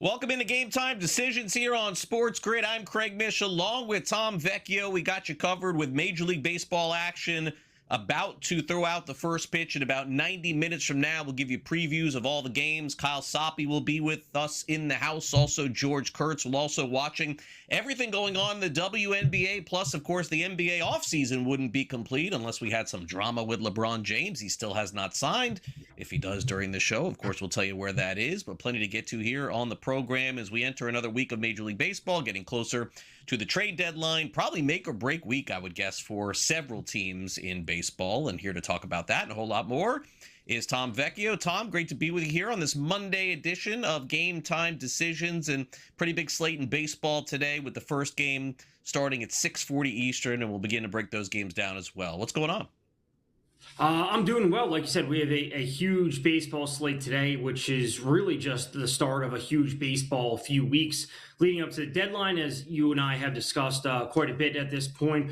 Welcome into Game Time Decisions here on SportsGrid. I'm Craig Mish along with Tom Vecchio. We got you covered with Major League Baseball action about to throw out the first pitch in about 90 minutes from now. We'll give you previews of all the games. Kyle Soppe will be with us in the house. Also, George Kurtz will also watching everything going on in the WNBA. Plus, of course, the NBA offseason wouldn't be complete unless we had some drama with LeBron James. He still has not signed. If he does during the show, of course, we'll tell you where that is, but plenty to get to here on the program as we enter another week of Major League Baseball, getting closer to the trade deadline. Probably make or break week, I would guess, for several teams in baseball. And here to talk about that and a whole lot more is Tom Vecchio. Tom, great to be with you here on this Monday edition of Game Time Decisions, and pretty big slate in baseball today with the first game starting at 6:40 Eastern, and we'll begin to break those games down as well. What's going on? I'm doing well. Like you said, we have a huge baseball slate today, which is really just the start of a huge baseball few weeks leading up to the deadline. As you and I have discussed quite a bit at this point,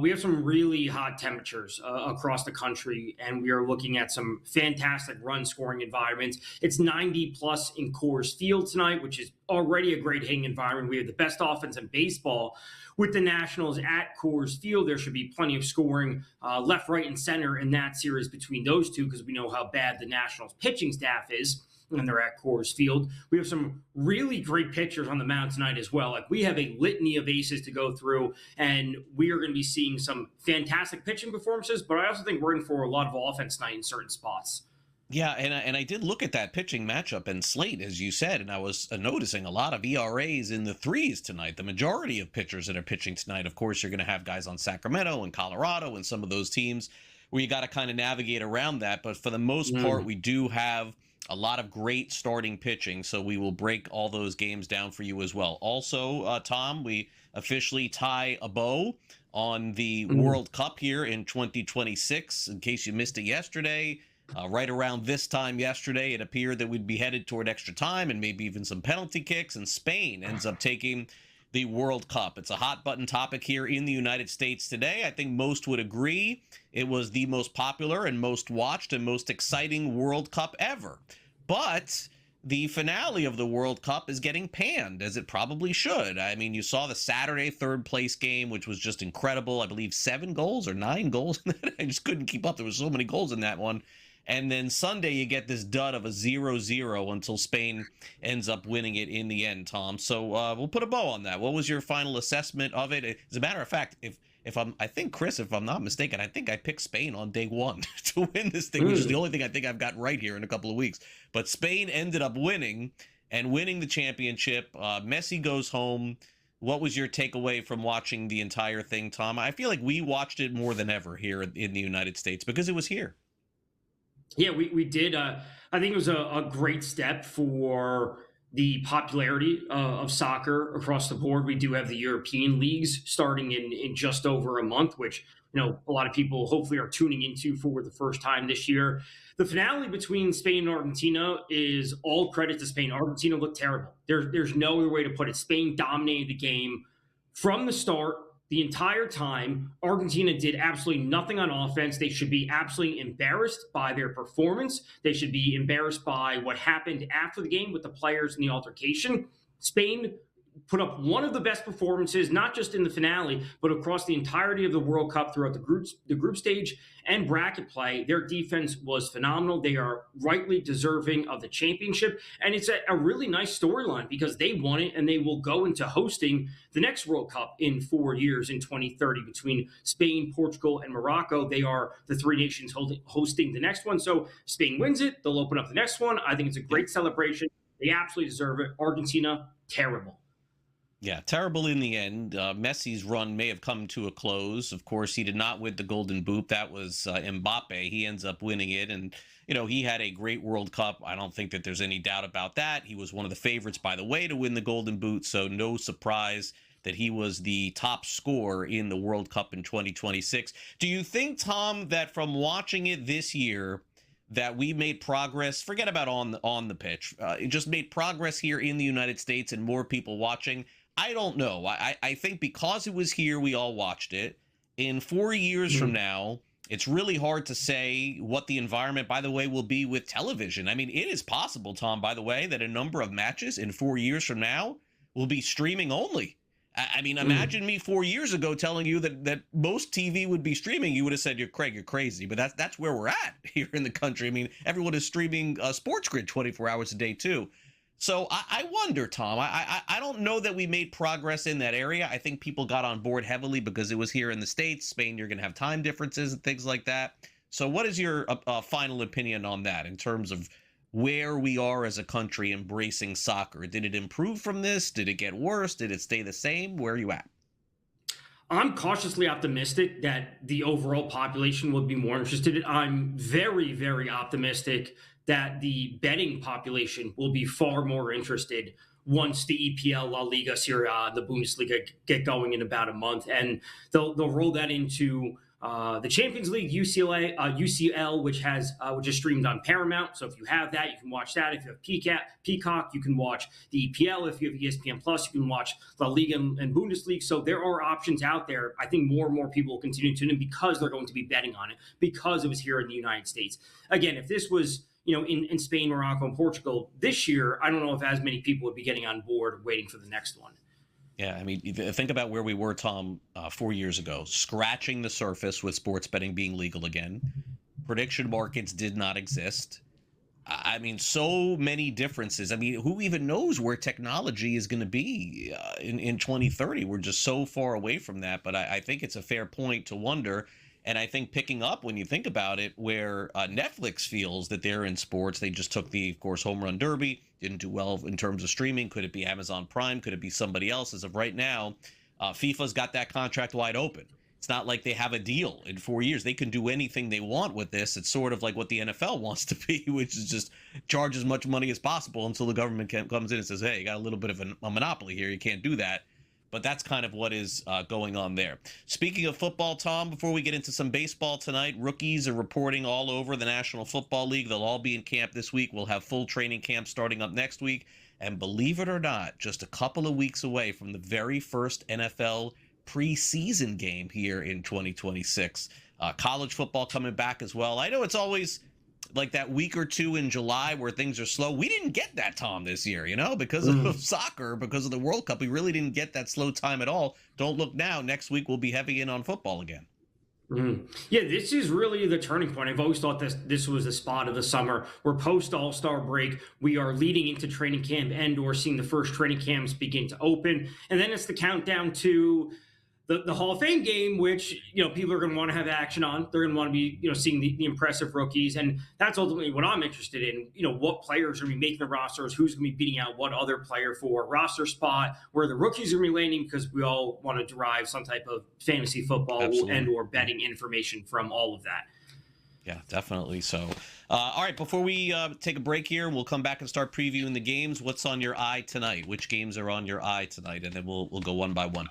we have some really hot temperatures across the country, and we are looking at some fantastic run scoring environments. It's 90 plus in Coors Field tonight, which is already a great hitting environment. We have the best offense in baseball. With the Nationals at Coors Field, there should be plenty of scoring left, right, and center in that series between those two, because we know how bad the Nationals pitching staff is when they're at Coors Field. We have some really great pitchers on the mound tonight as well. Like, we have a litany of aces to go through, and we are going to be seeing some fantastic pitching performances, but I also think we're in for a lot of offense tonight in certain spots. Yeah, and I did look at that pitching matchup and slate, as you said, and I was noticing a lot of ERAs in the threes tonight. The majority of pitchers that are pitching tonight, of course, you're going to have guys on Sacramento and Colorado and some of those teams where you got to kind of navigate around that. But for the most part, we do have a lot of great starting pitching, so we will break all those games down for you as well. Also, Tom, we officially tie a bow on the World Cup here in 2026. In case you missed it yesterday, right around this time yesterday, it appeared that we'd be headed toward extra time and maybe even some penalty kicks, and Spain ends up taking the World Cup. It's a hot button topic here in the United States today. I think most would agree it was the most popular and most watched and most exciting World Cup ever. But the finale of the World Cup is getting panned, as it probably should. I mean, you saw the Saturday third place game, which was just incredible. I believe 7 goals or 9 goals. I just couldn't keep up. There were so many goals in that one. And then Sunday, you get this dud of a 0-0 until Spain ends up winning it in the end, Tom. So we'll put a bow on that. What was your final assessment of it? As a matter of fact, I think, Chris, if I'm not mistaken, I think I picked Spain on day one to win this thing, which is the only thing I think I've got right here in a couple of weeks. But Spain ended up winning the championship. Messi goes home. What was your takeaway from watching the entire thing, Tom? I feel like we watched it more than ever here in the United States because it was here. Yeah, we did. I think it was a great step for the popularity of soccer across the board. We do have the European leagues starting in just over a month, which, a lot of people hopefully are tuning into for the first time this year. The finale between Spain and Argentina is all credit to Spain. Argentina looked terrible. There's no other way to put it. Spain dominated the game from the start. The entire time, Argentina did absolutely nothing on offense. They should be absolutely embarrassed by their performance. They should be embarrassed by what happened after the game with the players in the altercation. Spain put up one of the best performances, not just in the finale, but across the entirety of the World Cup throughout the group stage and bracket play. Their defense was phenomenal. They are rightly deserving of the championship. And it's a really nice storyline because they won it, and they will go into hosting the next World Cup in 4 years in 2030 between Spain, Portugal, and Morocco. They are the three nations hosting the next one. So Spain wins it. They'll open up the next one. I think it's a great celebration. They absolutely deserve it. Argentina, terrible. Yeah, terrible in the end. Messi's run may have come to a close. Of course, he did not win the Golden Boot. That was Mbappe. He ends up winning it. And, he had a great World Cup. I don't think that there's any doubt about that. He was one of the favorites, by the way, to win the Golden Boot. So no surprise that he was the top scorer in the World Cup in 2026. Do you think, Tom, that from watching it this year, that we made progress, forget about on the pitch, it just made progress here in the United States and more people watching? I don't know. I think because it was here, we all watched it. In 4 years from now, It's really hard to say what the environment, by the way, will be with television. I mean, it is possible, Tom, by the way, that a number of matches in 4 years from now will be streaming only. I mean, imagine me 4 years ago telling you that most TV would be streaming. You would have said, Craig, you're crazy. But that's where we're at here in the country. I mean, everyone is streaming SportsGrid 24 hours a day, too. So I wonder, Tom. I don't know that we made progress in that area. I think people got on board heavily because it was here in the States. Spain, you're going to have time differences and things like that. So what is your final opinion on that in terms of where we are as a country embracing soccer? Did it improve from this? Did it get worse? Did it stay the same? Where are you at? I'm cautiously optimistic that the overall population will be more interested. I'm very, very optimistic that the betting population will be far more interested once the EPL, La Liga, Serie A, the Bundesliga get going in about a month, and they'll roll that into the Champions League, UCL, which is streamed on Paramount. So if you have that, you can watch that. If you have Peacock, you can watch the EPL. If you have ESPN Plus, you can watch La Liga and Bundesliga. So there are options out there. I think more and more people will continue to tune in because they're going to be betting on it because it was here in the United States. Again, if this was in Spain, Morocco, and Portugal this year, I don't know if as many people would be getting on board waiting for the next one. Yeah, I mean, think about where we were, Tom, 4 years ago, scratching the surface with sports betting being legal again. Prediction markets did not exist. I mean, so many differences. I mean, who even knows where technology is going to be in 2030? We're just so far away from that. But I think it's a fair point to wonder. And I think picking up when you think about it, where Netflix feels that they're in sports, they just took the, of course, home run derby, didn't do well in terms of streaming. Could it be Amazon Prime? Could it be somebody else? As of right now, FIFA's got that contract wide open. It's not like they have a deal in 4 years. They can do anything they want with this. It's sort of like what the NFL wants to be, which is just charge as much money as possible until the government comes in and says, hey, you got a little bit of a monopoly here. You can't do that. But that's kind of what is going on there. Speaking of football, Tom, before we get into some baseball tonight, rookies are reporting all over the National Football League. They'll all be in camp this week. We'll have full training camp starting up next week. And believe it or not, just a couple of weeks away from the very first NFL preseason game here in 2026. College football coming back as well. I know it's always like that week or two in July where things are slow. We didn't get that, Tom, this year, because of soccer, because of the World Cup. We really didn't get that slow time at all. Don't look now. Next week, we'll be heavy in on football again. Yeah, this is really the turning point. I've always thought this was the spot of the summer. We're post All-Star break. We are leading into training camp and or seeing the first training camps begin to open. And then it's the countdown to the Hall of Fame game, which people are going to want to have action on. They're going to want to be seeing the impressive rookies, and that's ultimately what I'm interested in. What players are going to be making the rosters, who's going to be beating out what other player for a roster spot, where the rookies are going to be landing, because we all want to derive some type of fantasy football and or betting information from all of that. Yeah, definitely. So, all right, before we take a break here, we'll come back and start previewing the games. What's on your eye tonight? Which games are on your eye tonight? And then we'll go one by one.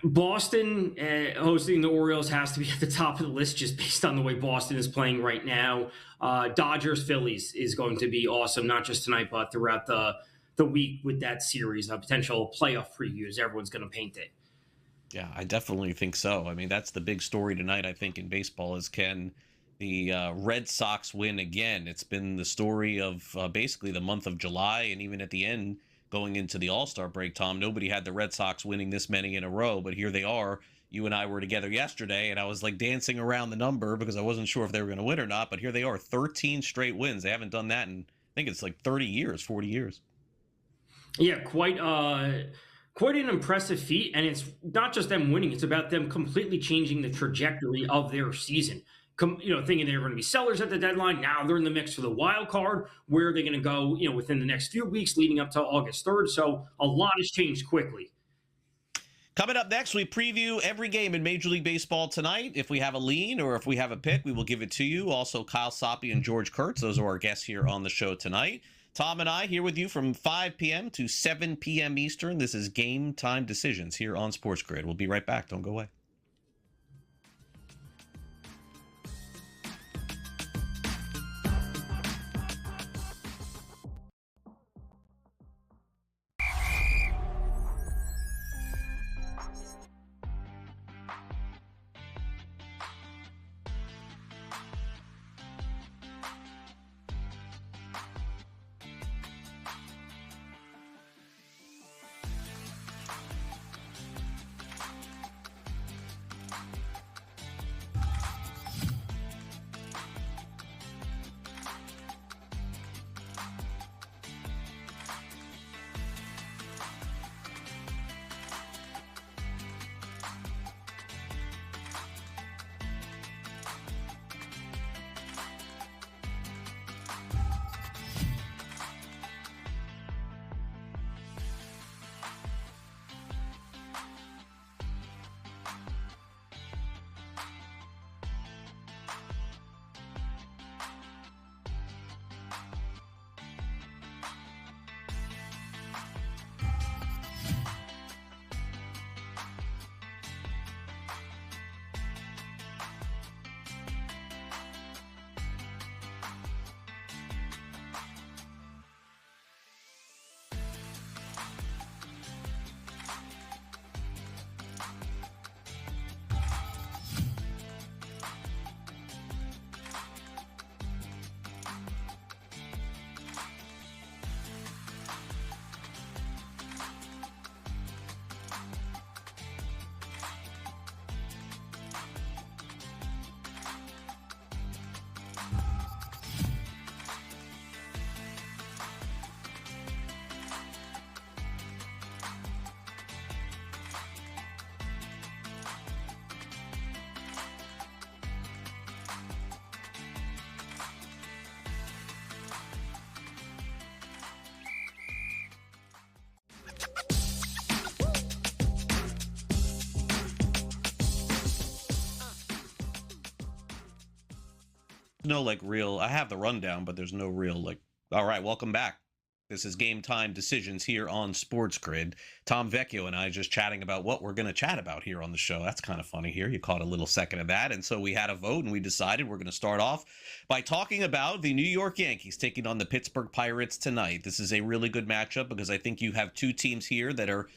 Boston hosting the Orioles has to be at the top of the list just based on the way Boston is playing right now. Dodgers Phillies is going to be awesome, not just tonight, but throughout the week with that series, a potential playoff previews. Everyone's going to paint it. Yeah, I definitely think so. I mean, that's the big story tonight, I think, in baseball is can the Red Sox win again? It's been the story of basically the month of July, and even at the end, going into the All-Star break, Tom, nobody had the Red Sox winning this many in a row, but here they are. You and I were together yesterday, and I was like dancing around the number because I wasn't sure if they were going to win or not, but here they are, 13 straight wins. They haven't done that in, I think it's like 30 years, 40 years. Yeah, quite an impressive feat, and it's not just them winning, it's about them completely changing the trajectory of their season. Thinking they were going to be sellers at the deadline. Now they're in the mix for the wild card. Where are they going to go, within the next few weeks leading up to August 3rd? So a lot has changed quickly. Coming up next, we preview every game in Major League Baseball tonight. If we have a lean or if we have a pick, we will give it to you. Also, Kyle Soppe and George Kurtz, those are our guests here on the show tonight. Tom and I here with you from 5 p.m. to 7 p.m. Eastern. This is Game Time Decisions here on SportsGrid. We'll be right back. Don't go away. No, like, real I have the rundown, but there's no real, like, all right, welcome back. This is Game Time Decisions here on SportsGrid. Tom Vecchio and I just chatting about what we're going to chat about here on the show. That's kind of funny here. You caught a little second of that. And so we had a vote and we decided we're going to start off by talking about the New York Yankees taking on the Pittsburgh Pirates tonight. This is a really good matchup because I think you have two teams here that are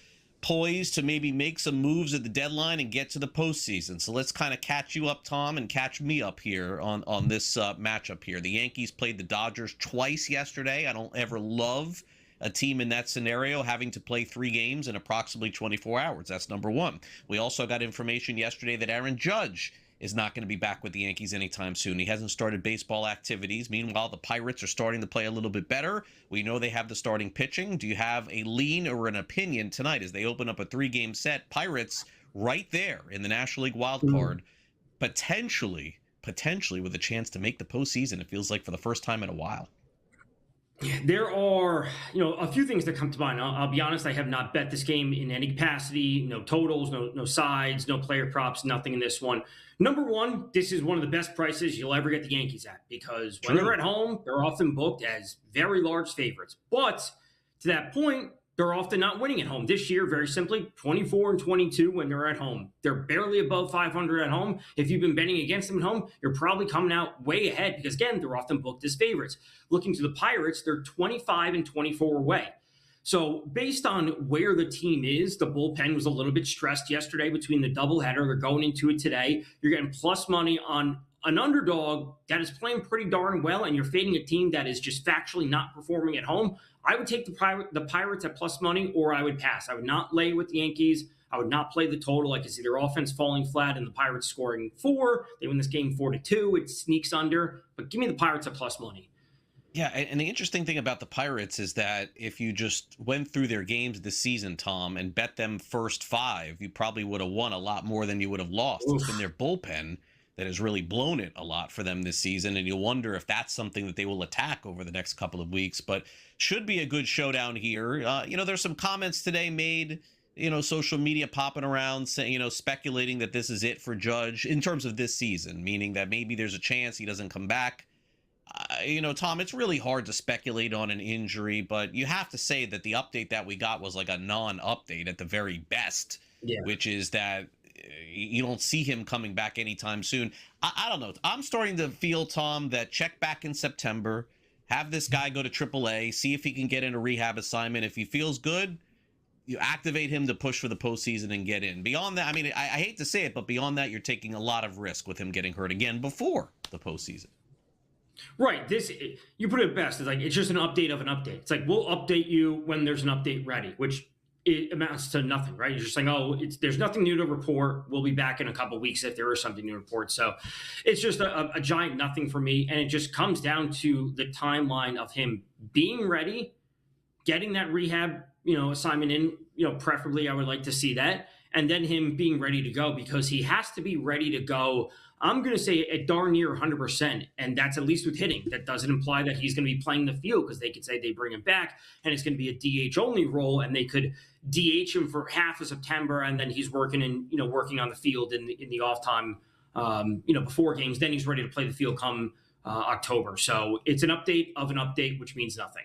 poised to maybe make some moves at the deadline and get to the postseason. So let's kind of catch you up, Tom, and catch me up here on this matchup here. The Yankees played the Dodgers twice yesterday. I don't ever love a team in that scenario having to play 3 games in approximately 24 hours. That's number one. We also got information yesterday that Aaron Judge is not going to be back with the Yankees anytime soon. He hasn't started baseball activities. Meanwhile, the Pirates are starting to play a little bit better. We know they have the starting pitching. Do you have a lean or an opinion tonight as they open up a 3-game set? Pirates right there in the National League wild card, potentially with a chance to make the postseason. It feels like for the first time in a while. There are, a few things that come to mind. I'll be honest, I have not bet this game in any capacity. No totals, no sides, no player props, nothing in this one. Number one, this is one of the best prices you'll ever get the Yankees at because when they're at home, they're often booked as very large favorites. But to that point, they're often not winning at home. This year, very simply, 24-22 when they're at home. They're barely above 500 at home. If you've been betting against them at home, you're probably coming out way ahead because, again, they're often booked as favorites. Looking to the Pirates, they're 25-24 away. So based on where the team is, the bullpen was a little bit stressed yesterday between the doubleheader. They're going into it today. You're getting plus money on an underdog that is playing pretty darn well, and you're fading a team that is just factually not performing at home. I would take the Pirates at plus money, or I would pass. I would not lay with the Yankees. I would not play the total. I could see their offense falling flat and the Pirates scoring 4. They win this game 4-2. It sneaks under, but give me the Pirates at plus money. Yeah, and the interesting thing about the Pirates is that if you just went through their games this season, Tom, and bet them first 5, you probably would have won a lot more than you would have lost. Oof. It's been their bullpen that has really blown it a lot for them this season, and you wonder if that's something that they will attack over the next couple of weeks. But should be a good showdown here. There's some comments today made, social media popping around saying, speculating that this is it for Judge in terms of this season, meaning that maybe there's a chance he doesn't come back. Tom, it's really hard to speculate on an injury, but you have to say that the update that we got was like a non-update at the very best, which is that you don't see him coming back anytime soon. I don't know. I'm starting to feel, Tom, that check back in September, have this guy go to AAA, see if he can get in a rehab assignment. If he feels good, you activate him to push for the postseason and get in. Beyond that, I mean, I hate to say it, but beyond that, you're taking a lot of risk with him getting hurt again before the postseason. Right. You put it best. It's just an update of an update. It's like, we'll update you when there's an update ready, which it amounts to nothing, right? You're just saying, there's nothing new to report. We'll be back in a couple of weeks if there is something new to report. So it's just a giant nothing for me. And it just comes down to the timeline of him being ready, getting that rehab, assignment in, preferably I would like to see that. And then him being ready to go because he has to be ready to go. I'm going to say a darn near 100%, and that's at least with hitting. That doesn't imply that he's going to be playing the field because they could say they bring him back and it's going to be a DH only role, and they could DH him for half of September, and then he's working on the field in the off time, before games. Then he's ready to play the field come October. So it's an update of an update, which means nothing.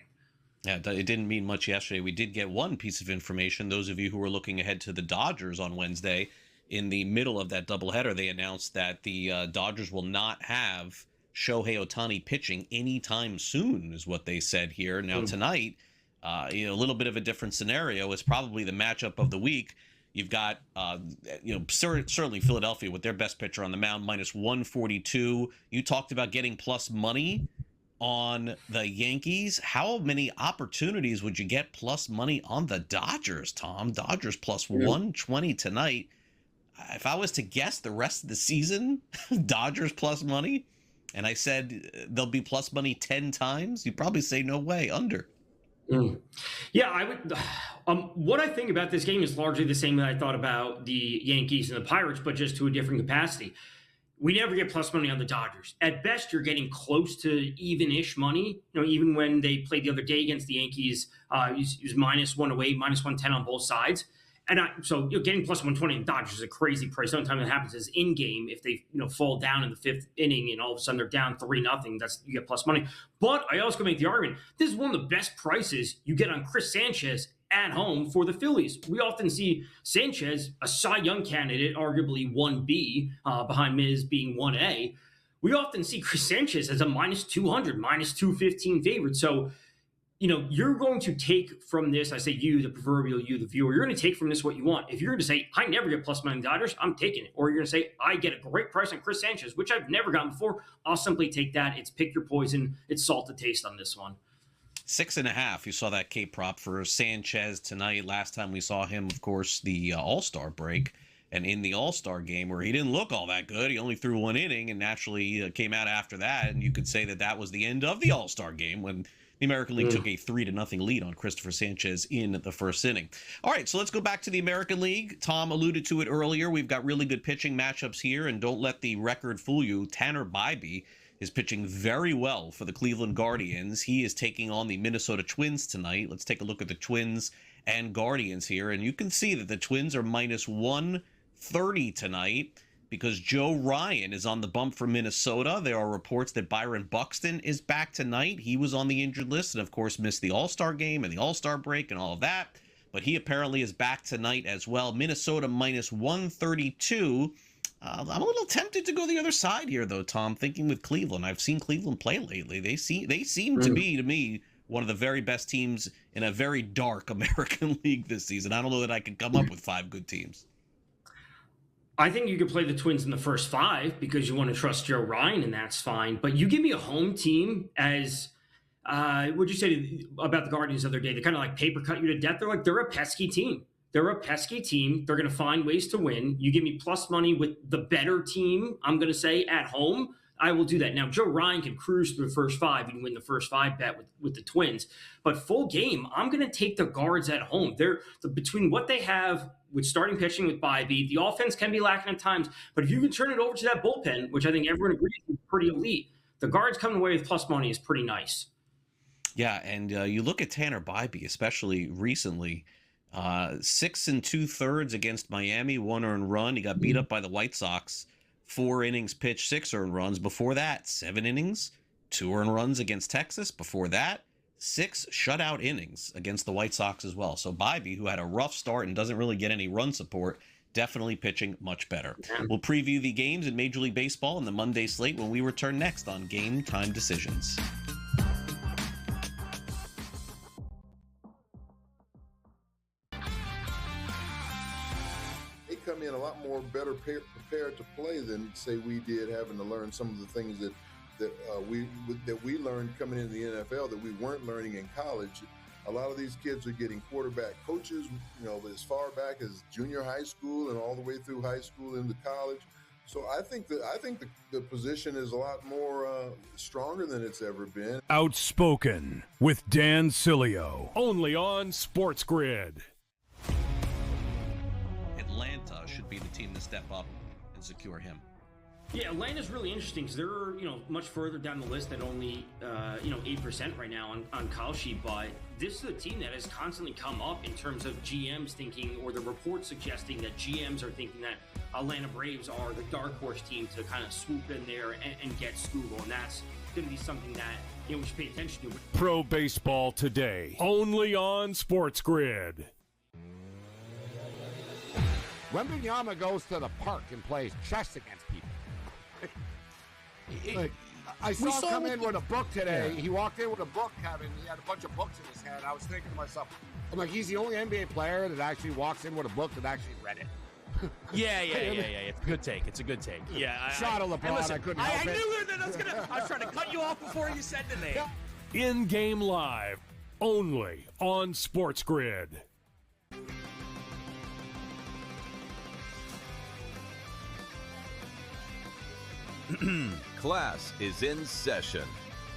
Yeah, it didn't mean much yesterday. We did get one piece of information. Those of you who were looking ahead to the Dodgers on Wednesday, in the middle of that doubleheader, they announced that the Dodgers will not have Shohei Ohtani pitching anytime soon, is what they said here. Now, tonight, a little bit of a different scenario. It's probably the matchup of the week. You've got, certainly Philadelphia with their best pitcher on the mound, minus 142. You talked about getting plus money on the Yankees. How many opportunities would you get plus money on the Dodgers, Tom? Dodgers plus 120 tonight. If I was to guess the rest of the season, Dodgers plus money, and I said they'll be plus money 10 times, you'd probably say no way, under. Yeah, I would. What I think about this game is largely the same that I thought about the Yankees and the Pirates, but just to a different capacity. We never get plus money on the Dodgers. At best, you're getting close to even-ish money. Even when they played the other day against the Yankees, it was minus 108, minus 110 on both sides. And so getting plus 120 in Dodgers is a crazy price. The only time that happens is in game if they fall down in the fifth inning and all of a sudden they're down 3-0. That's you get plus money. But I also can make the argument this is one of the best prices you get on Chris Sanchez at home for the Phillies. We often see Sanchez, a Cy Young candidate, arguably 1B, behind Miz being 1A. We often see Chris Sanchez as a minus 200, minus 215 favorite. So, you're going to take from this, I say you, the proverbial you, the viewer, you're going to take from this what you want. If you're going to say, I never get plus money in Dodgers, I'm taking it. Or you're going to say, I get a great price on Chris Sanchez, which I've never gotten before, I'll simply take that. It's pick your poison. It's salt to taste on this one. 6.5. You saw that K prop for Sanchez tonight. Last time we saw him, of course, the All-Star break. And in the All-Star game where he didn't look all that good, he only threw one inning and naturally came out after that. And you could say that was the end of the All-Star game when the American League took a 3-0 lead on Christopher Sanchez in the first inning. All right, so let's go back to the American League. Tom alluded to it earlier. We've got really good pitching matchups here, and don't let the record fool you. Tanner Bybee is pitching very well for the Cleveland Guardians. He is taking on the Minnesota Twins tonight. Let's take a look at the Twins and Guardians here, and you can see that the Twins are minus 130 tonight because Joe Ryan is on the bump for Minnesota. There are reports that Byron Buxton is back tonight. He was on the injured list and, of course, missed the All-Star game and the All-Star break and all of that. But he apparently is back tonight as well. Minnesota minus 132. I'm a little tempted to go the other side here, though, Tom, thinking with Cleveland. I've seen Cleveland play lately. They seem to be, to me, one of the very best teams in a very dark American League this season. I don't know that I can come up with 5 good teams. I think you could play the Twins in the first 5 because you want to trust Joe Ryan, and that's fine. But you give me a home team as, what'd you say about the Guardians the other day? They kind of like paper cut you to death. They're a pesky team. They're a pesky team. They're going to find ways to win. You give me plus money with the better team, I'm going to say, at home, I will do that. Now, Joe Ryan can cruise through the first 5 and win the first 5 bet with the Twins. But full game, I'm going to take the Guards at home. Between what they have with starting pitching with Bybee, the offense can be lacking at times. But if you can turn it over to that bullpen, which I think everyone agrees is pretty elite, the Guards coming away with plus money is pretty nice. Yeah, and you look at Tanner Bybee, especially recently, 6 2/3 against Miami, 1 earned run. He got beat up by the White Sox. 4 innings pitched, 6 earned runs. Before that, 7 innings, 2 earned runs against Texas. Before that, 6 shutout innings against the White Sox as well. So Bybee, who had a rough start and doesn't really get any run support, definitely pitching much better. We'll preview the games in Major League Baseball in the Monday slate when we return next on Game Time Decisions. Come in a lot more better prepared to play than say we did, having to learn some of the things that we learned coming into the NFL that we weren't learning in college. A lot of these kids are getting quarterback coaches, as far back as junior high school and all the way through high school into college. So I think the position is a lot more stronger than it's ever been. Outspoken with Dan Cilio, only on SportsGrid. Atlanta should be the team to step up and secure him. Yeah, Atlanta's really interesting because they're much further down the list at only 8% right now on Call Sheet, but this is a team that has constantly come up in terms of GMs thinking, or the reports suggesting that GMs are thinking that Atlanta Braves are the dark horse team to kind of swoop in there and get Skubal, and that's going to be something that we should pay attention to. Pro Baseball Today, only on SportsGrid. Wembanyama goes to the park and plays chess against people. I saw him come in with a book today. Yeah. He walked in with a book, Kevin. He had a bunch of books in his hand. I was thinking to myself, I'm like, he's the only NBA player that actually walks in with a book that actually read it. Yeah. It's a good take. Yeah. Shot of LeBron. Listen, I couldn't help it. I knew that I was trying to cut you off before you said the name. In-game live, only on SportsGrid. Class is in session.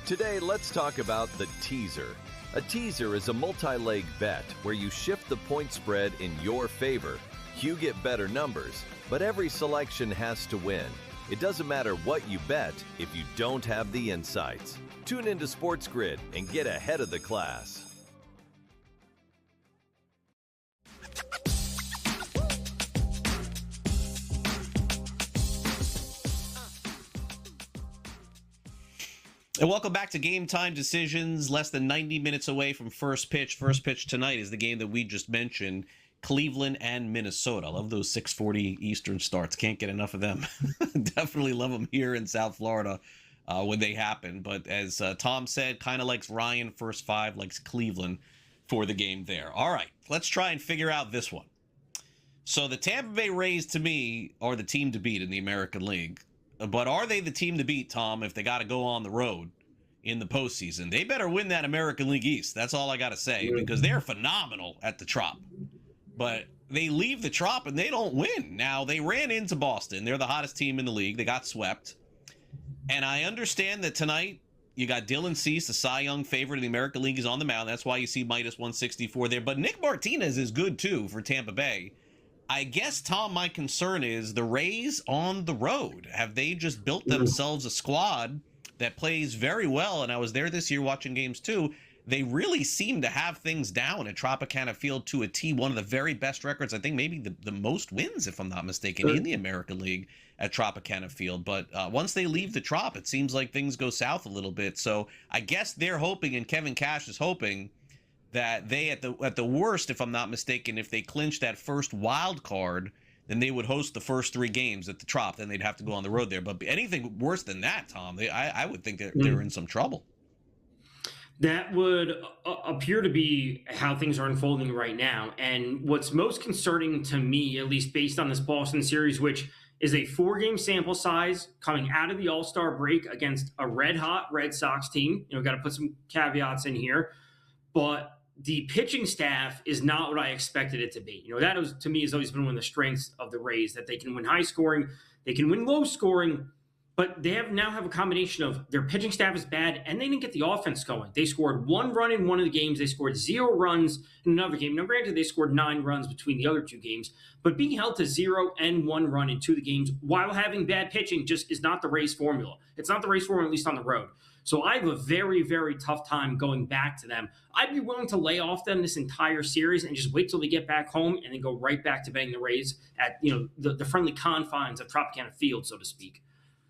Today, let's talk about the teaser. A teaser is a multi-leg bet where you shift the point spread in your favor. You get better numbers, but every selection has to win. It doesn't matter what you bet if you don't have the insights. Tune into SportsGrid and get ahead of the class. And welcome back to Game Time Decisions. Less than 90 minutes away from first pitch. First pitch tonight is the game that we just mentioned, Cleveland and Minnesota. I love those 6:40 Eastern starts. Can't get enough of them. Definitely love them here in South Florida when they happen. But as Tom said, kind of likes Ryan first five, likes Cleveland for the game there. All right, let's try and figure out this one. So the Tampa Bay Rays, to me, are the team to beat in the American League. But are they the team to beat, Tom, if they got to go on the road in the postseason? They better win that American League East. That's all I got to say, because they're phenomenal at the Trop. But they leave the Trop and they don't win. Now, they ran into Boston. They're the hottest team in the league. They got swept. And I understand that tonight you got Dylan Cease, the Cy Young favorite in the American League, is on the mound. That's why you see minus 164 there. But Nick Martinez is good, too, for Tampa Bay. I guess, Tom, my concern is the Rays on the road. Have they just built themselves a squad that plays very well? And I was there this year watching games too. They really seem to have things down at Tropicana Field to a T. One of the very best records, I think maybe the most wins, if I'm not mistaken, in the American League at Tropicana Field. But once they leave the Trop, it seems like things go south a little bit. So I guess they're hoping, and Kevin Cash is hoping, that they, at the worst, if I'm not mistaken, if they clinch that first wild card, then they would host the first three games at the Trop. Then they'd have to go on the road there. But anything worse than that, Tom, I would think that they're in some trouble. That would appear to be how things are unfolding right now. And what's most concerning to me, at least based on this Boston series, which is a 4-game sample size coming out of the All-Star break against a red-hot Red Sox team. Got to put some caveats in here. But the pitching staff is not what I expected it to be. That was, to me, has always been one of the strengths of the Rays, that they can win high scoring, they can win low scoring, but they now have a combination of their pitching staff is bad and they didn't get the offense going. They scored 1 run in one of the games. They scored 0 runs in another game. Now, granted, they scored 9 runs between the other 2 games, but being held to 0 and 1 run in 2 of the games while having bad pitching just is not the Rays formula. It's not the Rays formula, at least on the road. So I have a very, very tough time going back to them. I'd be willing to lay off them this entire series and just wait till they get back home and then go right back to betting the Rays at the friendly confines of Tropicana Field, so to speak.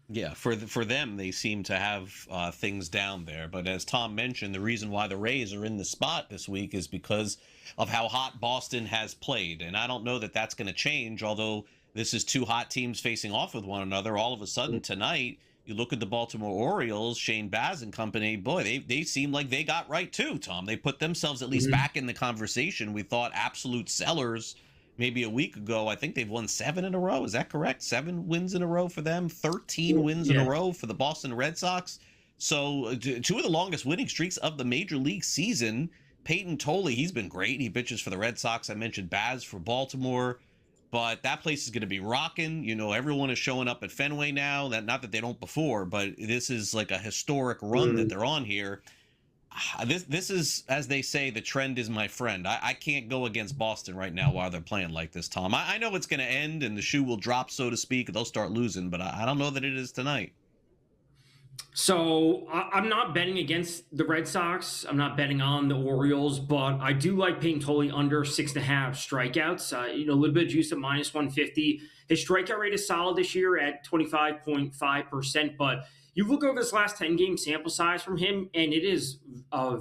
Yeah, for them, they seem to have things down there. But as Tom mentioned, the reason why the Rays are in the spot this week is because of how hot Boston has played. And I don't know that that's going to change, although this is 2 hot teams facing off with one another. All of a sudden tonight, you look at the Baltimore Orioles, Shane Baz and company, boy, they seem like they got right too, Tom. They put themselves at least back in the conversation. We thought absolute sellers maybe a week ago. I think they've won 7 in a row. Is that correct? 7 wins in a row for them, 13 wins in a row for the Boston Red Sox. So 2 of the longest winning streaks of the Major League season. Peyton Tolley, he's been great. He pitches for the Red Sox. I mentioned Baz for Baltimore. But that place is going to be rocking. Everyone is showing up at Fenway now. Not that they don't before, but this is like a historic run that they're on here. This is, as they say, the trend is my friend. I can't go against Boston right now while they're playing like this, Tom. I know it's going to end and the shoe will drop, so to speak. They'll start losing, but I don't know that it is tonight. So I'm not betting against the Red Sox. I'm not betting on the Orioles, but I do like Peyton Tolley under 6.5 strikeouts. A little bit of juice at minus 150. His strikeout rate is solid this year at 25.5%, but you look over this last 10-game sample size from him, and it is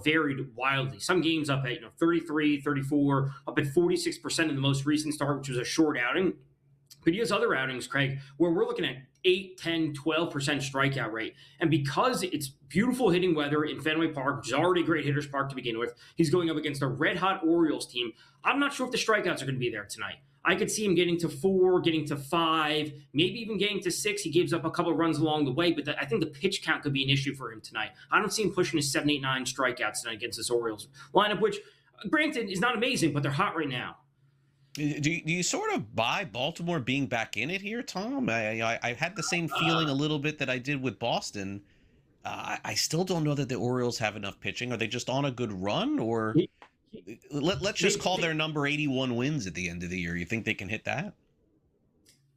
varied wildly. Some games up at 33, 34, up at 46% in the most recent start, which was a short outing. But he has other outings, Craig, where we're looking at 8, 10, 12% strikeout rate. And because it's beautiful hitting weather in Fenway Park, which is already a great hitter's park to begin with, he's going up against a red-hot Orioles team. I'm not sure if the strikeouts are going to be there tonight. I could see him getting to 4, getting to 5, maybe even getting to 6. He gives up a couple of runs along the way, but I think the pitch count could be an issue for him tonight. I don't see him pushing his 7, 8, 9 strikeouts tonight against this Orioles lineup, which, granted, is not amazing, but they're hot right now. Do you sort of buy Baltimore being back in it here, Tom? I had the same feeling a little bit that I did with Boston. I still don't know that the Orioles have enough pitching. Are they just on a good run? Or let's just call their number 81 wins at the end of the year. You think they can hit that?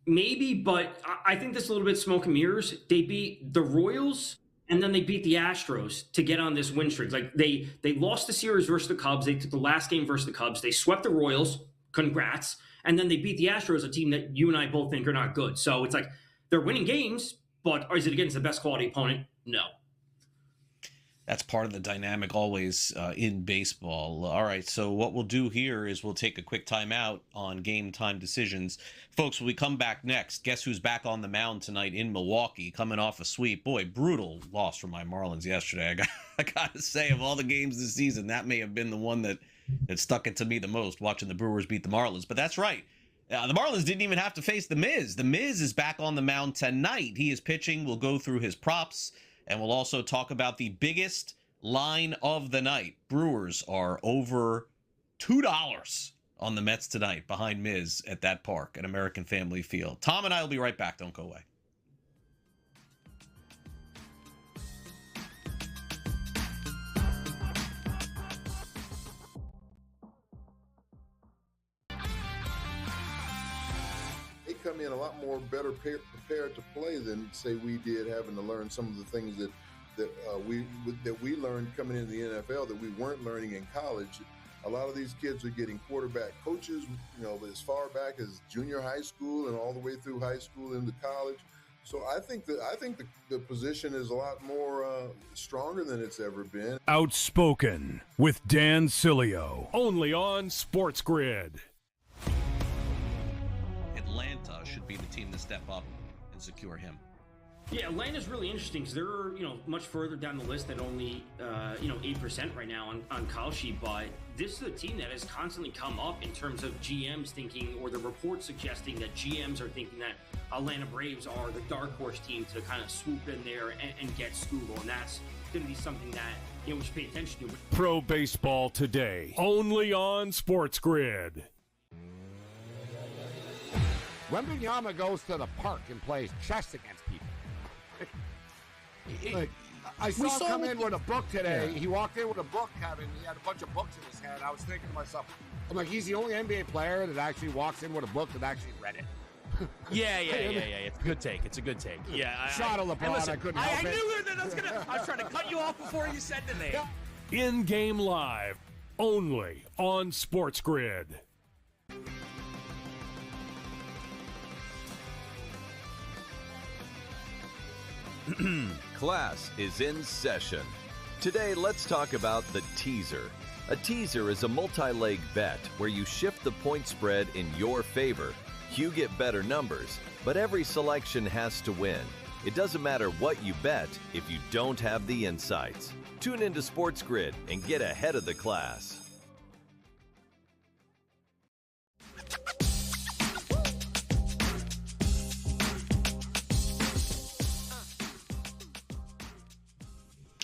Maybe, but I think this is a little bit smoke and mirrors. They beat the Royals, and then they beat the Astros to get on this win streak. Like they lost the series versus the Cubs. They took the last game versus the Cubs. They swept the Royals. Congrats. And then they beat the Astros, a team that you and I both think are not good. So it's like they're winning games, but is it against the best quality opponent? No. That's part of the dynamic always in baseball. All right, so what we'll do here is we'll take a quick timeout on game time decisions. Folks, when we come back next, guess who's back on the mound tonight in Milwaukee, coming off a sweep? Boy, brutal loss from my Marlins yesterday. I got to say, of all the games this season, that may have been the one that stuck it to me the most, watching the Brewers beat the Marlins. But that's right. The Marlins didn't even have to face the Miz. The Miz is back on the mound tonight. He is pitching. We'll go through his props. And we'll also talk about the biggest line of the night. Brewers are over $2 on the Mets tonight behind Miz at that park at American Family Field. Tom and I will be right back. Don't go away. They come in a lot more better prepared to play than, say, we did, having to learn some of the things that we learned coming into the NFL that we weren't learning in college. A lot of these kids are getting quarterback coaches, as far back as junior high school and all the way through high school into college. So I think the position is a lot more stronger than it's ever been. Outspoken with Dan Cilio, only on SportsGrid. Atlanta should be the team to step up and secure him. Yeah, Atlanta's really interesting because they're, much further down the list at only, 8% right now on call sheet. But this is a team that has constantly come up in terms of GMs thinking, or the reports suggesting that GMs are thinking that Atlanta Braves are the dark horse team to kind of swoop in there and get Scootle. And that's going to be something that, we should pay attention to. Pro Baseball Today, only on SportsGrid. Wembanyama goes to the park and plays chess against people. I saw him come in with a book today. Yeah. He walked in with a book, Kevin. He had a bunch of books in his hand. I was thinking to myself, I'm like, he's the only NBA player that actually walks in with a book that actually read it. Yeah. It's a good take. Yeah. Shot of LeBron. Listen, I couldn't I help it. knew that I was trying to cut you off before you said the name. In-game live, only on SportsGrid. Class is in session. Today, let's talk about the teaser. A teaser is a multi-leg bet where you shift the point spread in your favor. You get better numbers, but every selection has to win. It doesn't matter what you bet if you don't have the insights. Tune into SportsGrid and get ahead of the class.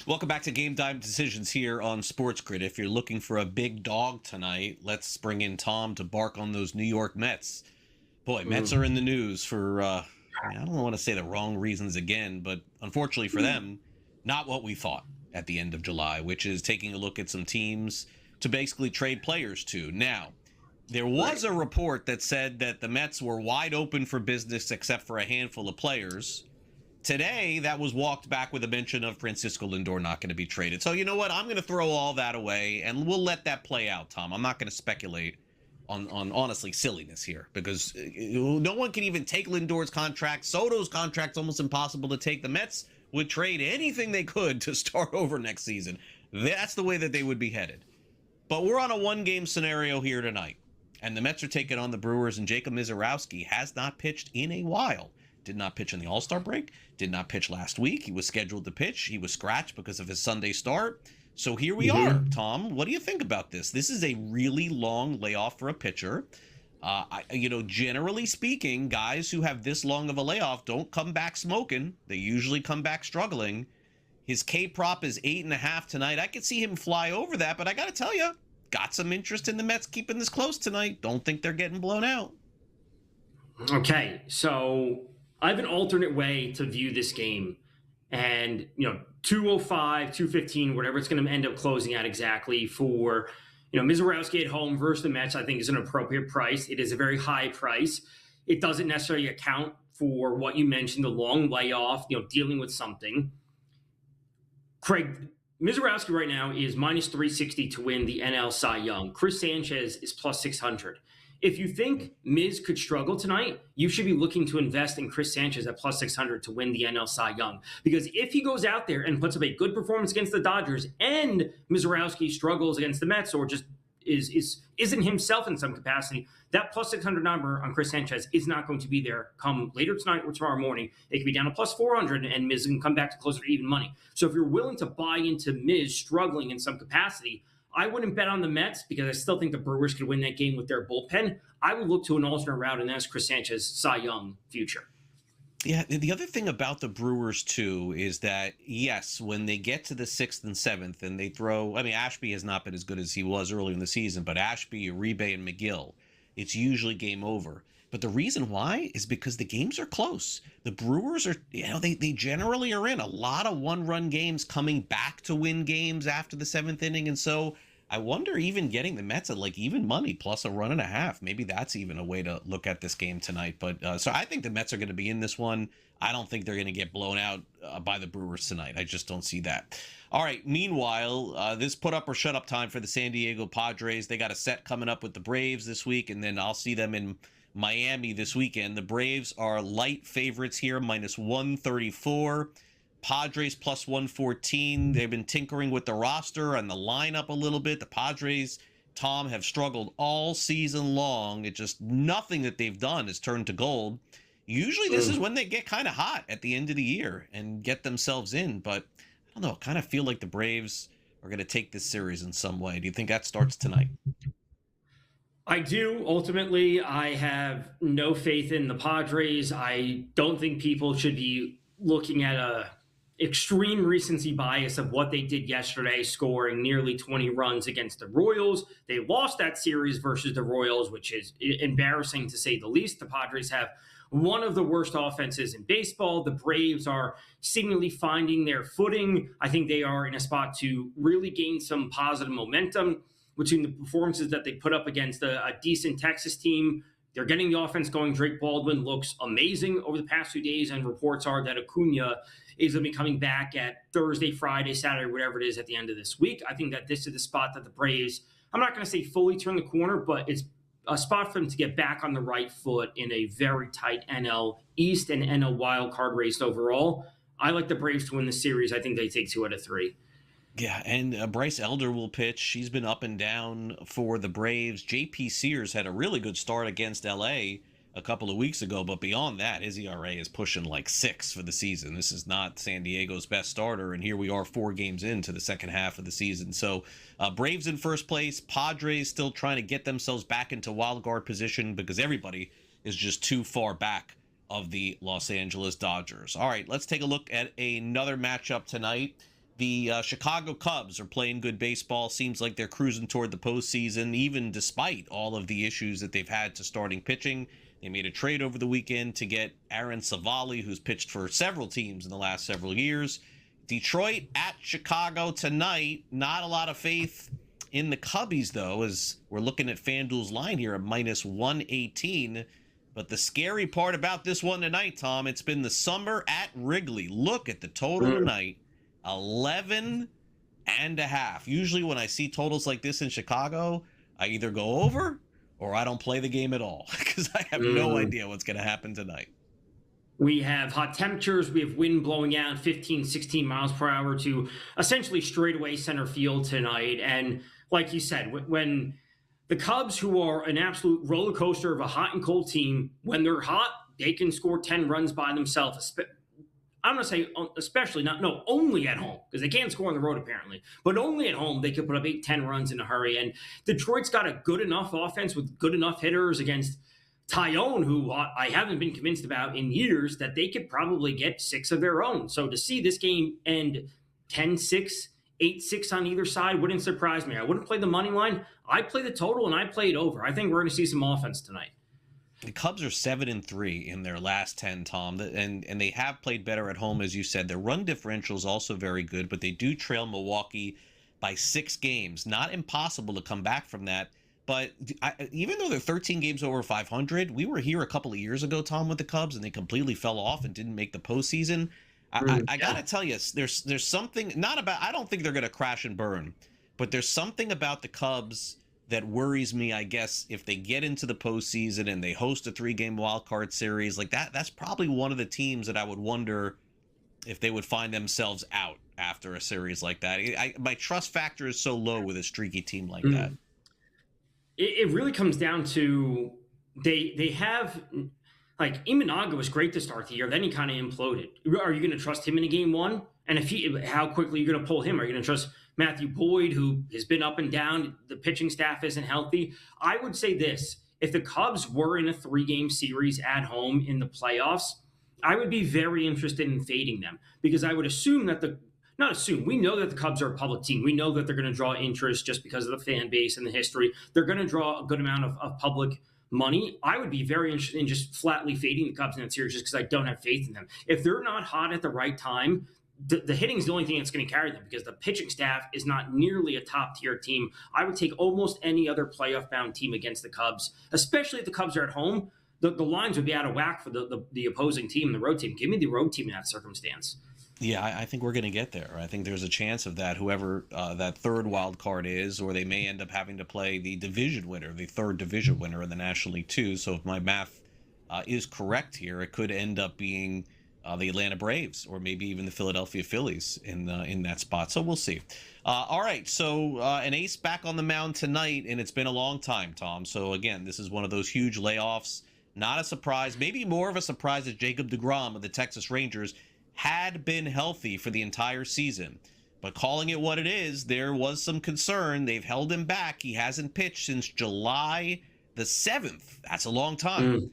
Welcome back to Game Time Decisions here on SportsGrid. If you're looking for a big dog tonight, let's bring in Tom to bark on those New York Mets. Boy, Mets are in the news for, I don't want to say the wrong reasons again, but unfortunately for them, not what we thought at the end of July, which is taking a look at some teams to basically trade players to. Now, there was a report that said that the Mets were wide open for business except for a handful of players. Today, that was walked back with a mention of Francisco Lindor not going to be traded. So you know what? I'm going to throw all that away, and we'll let that play out, Tom. I'm not going to speculate on honestly silliness here, because no one can even take Lindor's contract. Soto's contract's almost impossible to take. The Mets would trade anything they could to start over next season. That's the way that they would be headed. But we're on a one-game scenario here tonight, and the Mets are taking on the Brewers, and Jacob Misiorowski has not pitched in a while. Did not pitch in the All-Star break, did not pitch last week. He was scheduled to pitch. He was scratched because of his Sunday start. So here we are, Tom. What do you think about this? This is a really long layoff for a pitcher. Generally speaking, guys who have this long of a layoff don't come back smoking. They usually come back struggling. His K-prop is 8.5 tonight. I could see him fly over that, but I got to tell you, got some interest in the Mets keeping this close tonight. Don't think they're getting blown out. Okay, so I have an alternate way to view this game. And, 205, 215, whatever it's going to end up closing at exactly for, Misiorowski at home versus the Mets, I think is an appropriate price. It is a very high price. It doesn't necessarily account for what you mentioned, the long layoff, dealing with something. Craig, Misiorowski right now is minus 360 to win the NL Cy Young. Chris Sanchez is plus 600. If you think Miz could struggle tonight, you should be looking to invest in Chris Sanchez at plus 600 to win the NL Cy Young. Because if he goes out there and puts up a good performance against the Dodgers and Mizorowski struggles against the Mets or just isn't himself in some capacity, that plus 600 number on Chris Sanchez is not going to be there come later tonight or tomorrow morning. It could be down to plus 400 and Miz can come back to closer to even money. So if you're willing to buy into Miz struggling in some capacity, I wouldn't bet on the Mets because I still think the Brewers could win that game with their bullpen. I would look to an alternate route, and that's Chris Sanchez, Cy Young future. Yeah, the other thing about the Brewers, too, is that, yes, when they get to the 6th and 7th and they throw, I mean, Ashby has not been as good as he was earlier in the season, but Ashby, Uribe, and McGill, it's usually game over. But the reason why is because the games are close. The Brewers are, they generally are in a lot of one-run games coming back to win games after the 7th inning. And so I wonder even getting the Mets at like even money plus a run and a half. Maybe that's even a way to look at this game tonight. But so I think the Mets are going to be in this one. I don't think they're going to get blown out by the Brewers tonight. I just don't see that. All right. Meanwhile, this put up or shut up time for the San Diego Padres. They got a set coming up with the Braves this week, and then I'll see them in Miami this weekend. The Braves are light favorites here, minus 134. Padres plus 114. They've been tinkering with the roster and the lineup a little bit. The Padres, Tom, have struggled all season long. It just nothing that they've done has turned to gold. Usually this is when they get kind of hot at the end of the year and get themselves in. But I don't know, I kind of feel like the Braves are going to take this series in some way. Do you think that starts tonight? I do. Ultimately, I have no faith in the Padres. I don't think people should be looking at a extreme recency bias of what they did yesterday, scoring nearly 20 runs against the Royals. They lost that series versus the Royals, which is embarrassing to say the least. The Padres have one of the worst offenses in baseball. The Braves are seemingly finding their footing. I think they are in a spot to really gain some positive momentum between the performances that they put up against a decent Texas team. They're getting the offense going. Drake Baldwin looks amazing over the past few days, and reports are that Acuna is going to be coming back at Thursday, Friday, Saturday, whatever it is at the end of this week. I think that this is the spot that the Braves, I'm not going to say fully turn the corner, but it's a spot for them to get back on the right foot in a very tight NL East and NL wild card race overall. I like the Braves to win the series. I think they take 2 out of 3. Yeah, and Bryce Elder will pitch. She's been up and down for the Braves. J.P. Sears had a really good start against L.A. a couple of weeks ago, but beyond that, his ERA is pushing like 6 for the season. This is not San Diego's best starter, and here we are 4 games into the second half of the season. So Braves in first place, Padres still trying to get themselves back into wild card position because everybody is just too far back of the Los Angeles Dodgers. All right, let's take a look at another matchup tonight. The Chicago Cubs are playing good baseball. Seems like they're cruising toward the postseason, even despite all of the issues that they've had to starting pitching. They made a trade over the weekend to get Aaron Savali, who's pitched for several teams in the last several years. Detroit at Chicago tonight. Not a lot of faith in the Cubbies, though, as we're looking at FanDuel's line here at minus 118. But the scary part about this one tonight, Tom, it's been the summer at Wrigley. Look at the total tonight. 11 and a half. Usually when I see totals like this in Chicago, I either go over or I don't play the game at all because I have no idea what's going to happen tonight. We have hot temperatures. We have wind blowing out 15, 16 miles per hour to essentially straightaway center field tonight. And like you said, when the Cubs, who are an absolute roller coaster of a hot and cold team, when they're hot, they can score 10 runs by themselves. I'm going to say especially only at home, because they can't score on the road apparently, but only at home they could put up 8-10 runs in a hurry. And Detroit's got a good enough offense with good enough hitters against Tyone, who I haven't been convinced about in years, that they could probably get 6 of their own. So to see this game end 10-6, 8-6 on either side wouldn't surprise me. I wouldn't play the money line. I'd play the total and I'd play it over. I think we're going to see some offense tonight. The Cubs are 7-3 in their last 10, Tom, and they have played better at home, as you said. Their run differential is also very good, but they do trail Milwaukee by 6 games. Not impossible to come back from that. But even though they're 13 games over 500, we were here a couple of years ago, Tom, with the Cubs, and they completely fell off and didn't make the postseason. I got to tell you, there's something not about. I don't think they're going to crash and burn, but there's something about the Cubs that worries me, I guess, if they get into the postseason and they host a 3-game wild card series like that. That's probably one of the teams that I would wonder if they would find themselves out after a series like that. My trust factor is so low with a streaky team like that. It really comes down to they have, like, Imanaga was great to start the year, then he kind of imploded. Are you going to trust him in a game one? And how quickly are you going to pull him? Are you going to trust Matthew Boyd, who has been up and down? The pitching staff isn't healthy. I would say this: if the Cubs were in a 3-game series at home in the playoffs, I would be very interested in fading them, because I would assume that we know that the Cubs are a public team. We know that they're going to draw interest just because of the fan base and the history. They're going to draw a good amount of public money. I would be very interested in just flatly fading the Cubs in that series just because I don't have faith in them. If they're not hot at the right time, the hitting is the only thing that's going to carry them, because the pitching staff is not nearly a top-tier team. I would take almost any other playoff-bound team against the Cubs, especially if the Cubs are at home. The lines would be out of whack for the opposing team, the road team. Give me the road team in that circumstance. Yeah, I think we're going to get there. I think there's a chance of that, whoever that third wild card is, or they may end up having to play the division winner, the third division winner in the National League 2. So if my math is correct here, it could end up being the Atlanta Braves, or maybe even the Philadelphia Phillies in that spot. So we'll see. All right, so an ace back on the mound tonight, and it's been a long time, Tom. So again, this is one of those huge layoffs. Not a surprise, maybe more of a surprise that Jacob deGrom of the Texas Rangers had been healthy for the entire season. But calling it what it is, there was some concern. They've held him back. He hasn't pitched since July the 7th. That's a long time.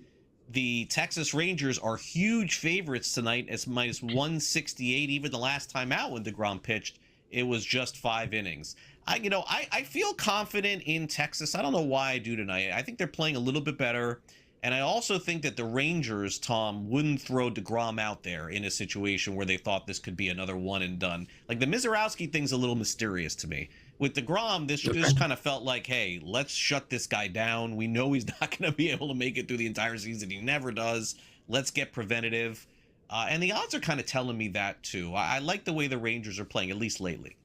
The Texas Rangers are huge favorites tonight, as minus 168. Even the last time out when deGrom pitched, it was just 5 innings. I feel confident in Texas. I don't know why I do tonight. I think they're playing a little bit better. And I also think that the Rangers, Tom, wouldn't throw deGrom out there in a situation where they thought this could be another one and done. Like, the Mizorowski thing's a little mysterious to me. With deGrom, this just kind of felt like, hey, let's shut this guy down. We know he's not going to be able to make it through the entire season. He never does. Let's get preventative. And the odds are kind of telling me that, too. I like the way the Rangers are playing, at least lately.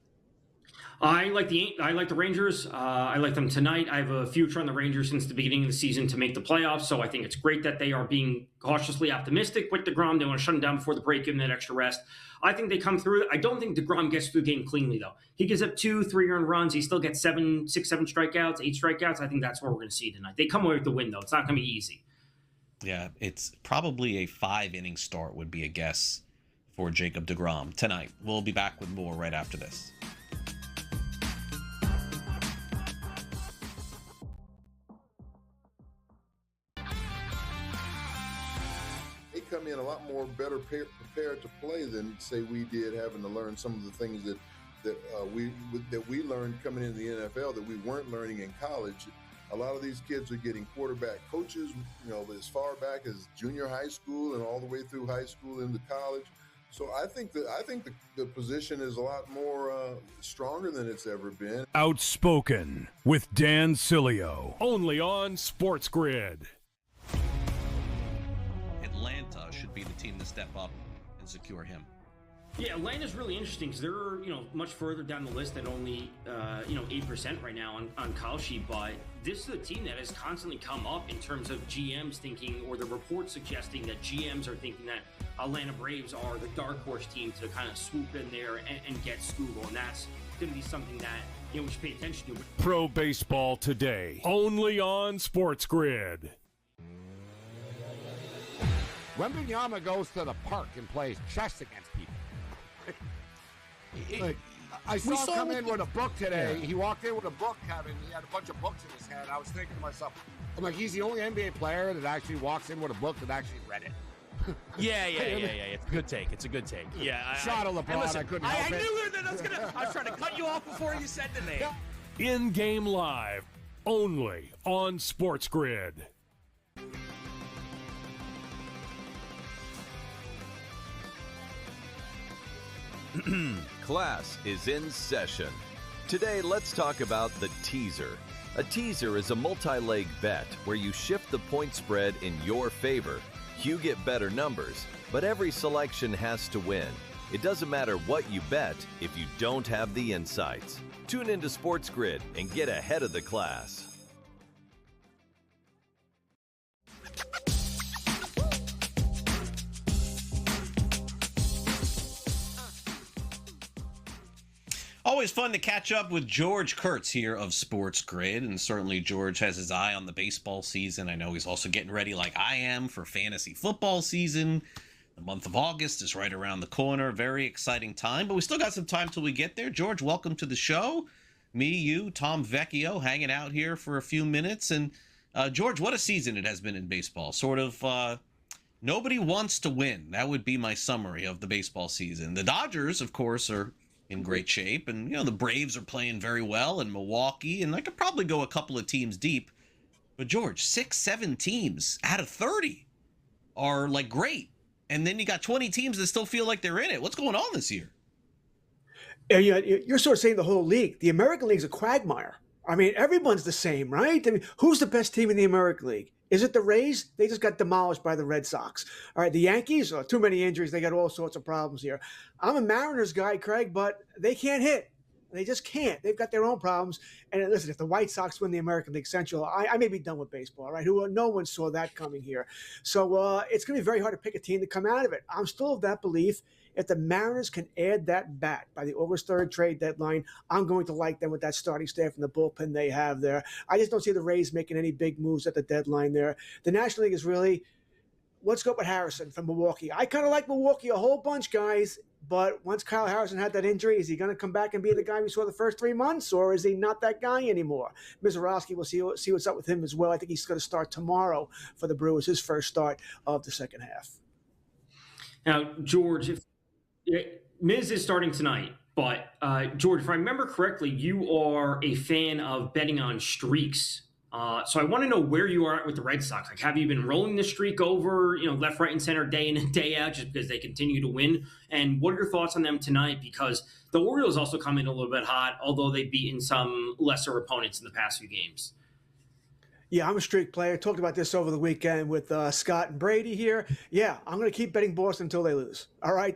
I like the Rangers. I like them tonight. I have a future on the Rangers since the beginning of the season to make the playoffs. So I think it's great that they are being cautiously optimistic with deGrom. They want to shut him down before the break, give him that extra rest. I think they come through. I don't think deGrom gets through the game cleanly, though. He gives up 2-3 earned runs. He still gets 6-7 strikeouts, 8 strikeouts. I think that's what we're going to see tonight. They come away with the win, though. It's not going to be easy. Yeah, it's probably a 5-inning start would be a guess for Jacob deGrom tonight. We'll be back with more right after this. Come in a lot more better prepared to play than, say, we did, having to learn some of the things that we learned coming into the NFL that we weren't learning in college. A lot of these kids are getting quarterback coaches, as far back as junior high school and all the way through high school into college. So I think the position is a lot more stronger than it's ever been. Outspoken with Dan Cilio, only on SportsGrid. Atlanta should be the team to step up and secure him. Yeah, Atlanta's really interesting because they're much further down the list at only 8% right now on Call Sheet, but this is a team that has constantly come up in terms of GMs thinking, or the reports suggesting that GMs are thinking that Atlanta Braves are the dark horse team to kind of swoop in there and get Scoogle, and that's going to be something that we should pay attention to. Pro Baseball Today, only on SportsGrid. Wembanyama goes to the park and plays chess against people. I saw him come in with a book today. Yeah. He walked in with a book, Kevin. He had a bunch of books in his hand. I was thinking to myself, I'm like, he's the only NBA player that actually walks in with a book that actually read it. Yeah. It's a good take. Yeah. Shot of LeBron. Listen, I couldn't help it. I knew that I was trying to cut you off before you said the name. In-game live, only on SportsGrid. Class is in session. Today, let's talk about the teaser. A teaser is a multi-leg bet where you shift the point spread in your favor. You get better numbers, but every selection has to win. It doesn't matter what you bet if you don't have the insights. Tune into SportsGrid and get ahead of the class. Always fun to catch up with George Kurtz here of Sports Grid, and certainly George has his eye on the baseball season. I know he's also getting ready like I am for fantasy football season. The month of August is right around the corner. Very exciting time, but we still got some time till we get there. George, welcome to the show. Me, you, Tom Vecchio hanging out here for a few minutes. And George, what a season it has been in baseball. Sort of nobody wants to win. That would be my summary of the baseball season. The Dodgers, of course, are in great shape, and the Braves are playing very well, and Milwaukee, and I could probably go a couple of teams deep. But George, 6-7 teams out of 30 are like great, and then you got 20 teams that still feel like they're in it. What's going on this year? You're sort of saying the whole league. The American League's a quagmire. I mean, everyone's the same, right? I mean, who's the best team in the American League? Is it the Rays? They just got demolished by the Red Sox. All right, the Yankees, too many injuries. They got all sorts of problems here. I'm a Mariners guy, Craig, but they can't hit. They just can't. They've got their own problems. And listen, if the White Sox win the American League Central, I may be done with baseball, right? No one saw that coming here. So it's going to be very hard to pick a team to come out of it. I'm still of that belief. If the Mariners can add that bat by the August 3rd trade deadline, I'm going to like them with that starting staff and the bullpen they have there. I just don't see the Rays making any big moves at the deadline there. The National League is really, let's go with Harrison from Milwaukee. I kind of like Milwaukee a whole bunch, guys, but once Kyle Harrison had that injury, is he going to come back and be the guy we saw the first 3 months, or is he not that guy anymore? Mizorowski, we'll see what's up with him as well. I think he's going to start tomorrow for the Brewers, his first start of the second half. Now, George, Miz is starting tonight, but George, if I remember correctly, you are a fan of betting on streaks. So I want to know where you are at with the Red Sox. Like, have you been rolling the streak over, left, right, and center day in and day out just because they continue to win? And what are your thoughts on them tonight? Because the Orioles also come in a little bit hot, although they've beaten some lesser opponents in the past few games. Yeah, I'm a streak player. Talked about this over the weekend with Scott and Brady here. Yeah, I'm going to keep betting Boston until they lose. All right.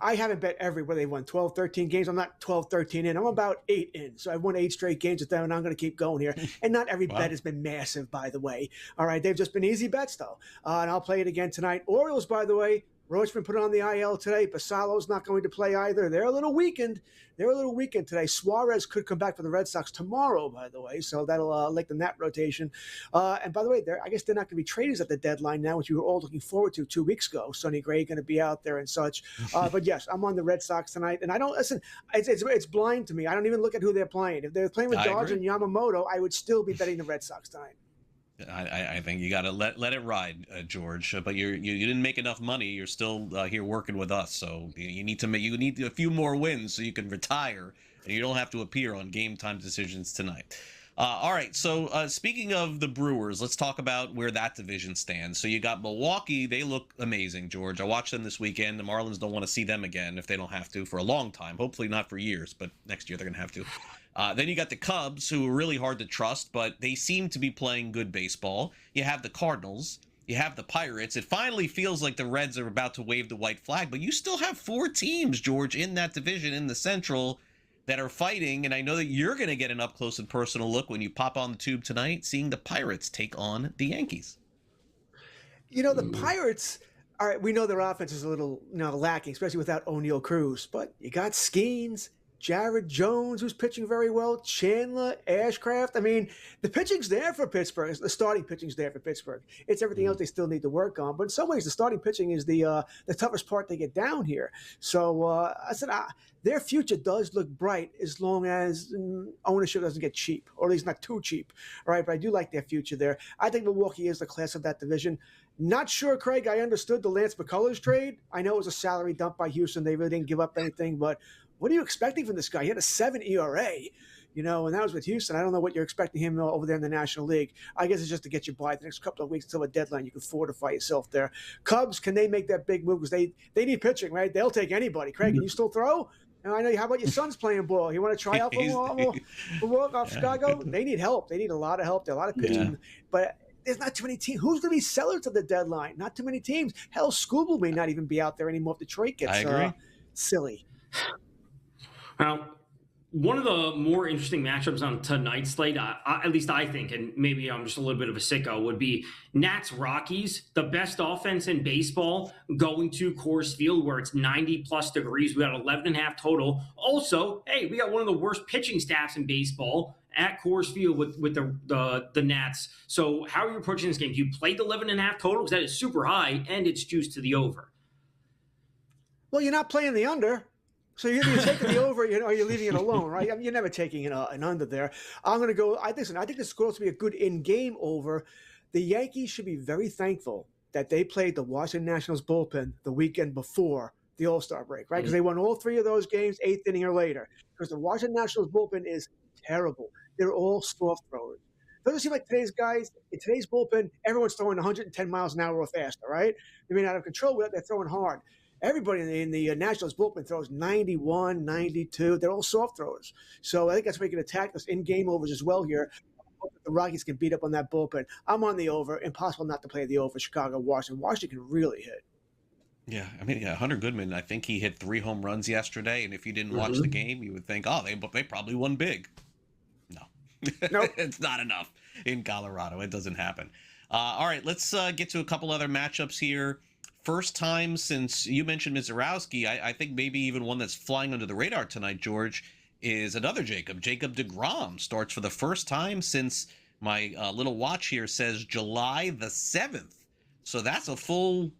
I haven't bet everywhere they won 12, 13 games. I'm not 12, 13 in. I'm about 8 in. So I've won 8 straight games with them, and I'm going to keep going here. And not every bet has been massive, by the way. All right. They've just been easy bets, though. And I'll play it again tonight. Orioles, by the way, Roachman put it on the IL today. Basalo's not going to play either. They're a little weakened. Today. Suarez could come back for the Red Sox tomorrow, by the way, so that'll lengthen that rotation. And by the way, I guess they're not going to be traders at the deadline now, which we were all looking forward to 2 weeks ago. Sonny Gray going to be out there and such. But yes, I'm on the Red Sox tonight, and I don't listen. It's blind to me. I don't even look at who they're playing. If they're playing with Dodgers and Yamamoto, I would still be betting the Red Sox tonight. I think you got to let it ride, George. But you didn't make enough money. You're still here working with us, so you need a few more wins so you can retire and you don't have to appear on Game Time decisions tonight. All right. So speaking of the Brewers, let's talk about where that division stands. So you got Milwaukee. They look amazing, George. I watched them this weekend. The Marlins don't want to see them again if they don't have to for a long time. Hopefully not for years, but next year they're going to have to. Then you got the Cubs, who are really hard to trust, but they seem to be playing good baseball. You have the Cardinals. You have the Pirates. It finally feels like the Reds are about to wave the white flag, but you still have 4 teams, George, in that division in the Central that are fighting, and I know that you're going to get an up-close and personal look when you pop on the tube tonight, seeing the Pirates take on the Yankees. The Pirates, all right, we know their offense is a little lacking, especially without O'Neal Cruz, but you got Skeens, Jared Jones, who's pitching very well, Chandler, Ashcraft. I mean, the pitching's there for Pittsburgh. The starting pitching's there for Pittsburgh. It's everything else they still need to work on. But in some ways, the starting pitching is the toughest part to get down here. So their future does look bright as long as ownership doesn't get cheap, or at least not too cheap. All right, but I do like their future there. I think Milwaukee is the class of that division. Not sure, Craig, I understood the Lance McCullers trade. I know it was a salary dump by Houston. They really didn't give up anything, but what are you expecting from this guy? He had a 7 ERA, and that was with Houston. I don't know what you're expecting him over there in the National League. I guess it's just to get you by the next couple of weeks until a deadline. You can fortify yourself there. Cubs, can they make that big move? Because they need pitching, right? They'll take anybody. Craig, can you still throw? And I know. How about your son's playing ball? You want to try out for Chicago? They need help. They need a lot of help. There are a lot of pitching, but there's not too many teams. Who's going to be sellers at the deadline? Not too many teams. Hell, Scooble may not even be out there anymore if Detroit gets silly. Well, One of the more interesting matchups on tonight's slate, at least I think, and maybe I'm just a little bit of a sicko, would be Nats Rockies, the best offense in baseball, going to Coors Field where it's 90 plus degrees. We got 11 and a half total. Also, hey, we got one of the worst pitching staffs in baseball at Coors Field with the Nats. So how are you approaching this game? Do you play the 11 and a half total? Because that is super high and it's juiced to the over. Well, you're not playing the under. So you're either taking the over, or you're leaving it alone, right? I mean, you're never taking an under there. I'm going to go. I think this is going to be a good in-game over. The Yankees should be very thankful that they played the Washington Nationals bullpen the weekend before the All-Star break, right? Because they won all 3 of those games, 8th inning or later. Because the Washington Nationals bullpen is terrible. They're all soft throwers. Doesn't seem like today's guys, in today's bullpen, everyone's throwing 110 miles an hour or faster, right? They may not have control, but they're throwing hard. Everybody in the Nationals bullpen throws 91, 92. They're all soft throwers. So I think that's why you can attack us in game overs as well here. The Rockies can beat up on that bullpen. I'm on the over. Impossible not to play the over. Chicago, Washington. Washington can really hit. Yeah, I mean, Hunter Goodman, I think he hit 3 home runs yesterday. And if you didn't watch the game, you would think, oh, they probably won big. No, Nope. It's not enough in Colorado. It doesn't happen. All right, let's get to a couple other matchups here. First time since you mentioned Mizorowski, I think maybe even one that's flying under the radar tonight, George, is another Jacob. Jacob deGrom starts for the first time since my little watch here says July the 7th. So that's a full,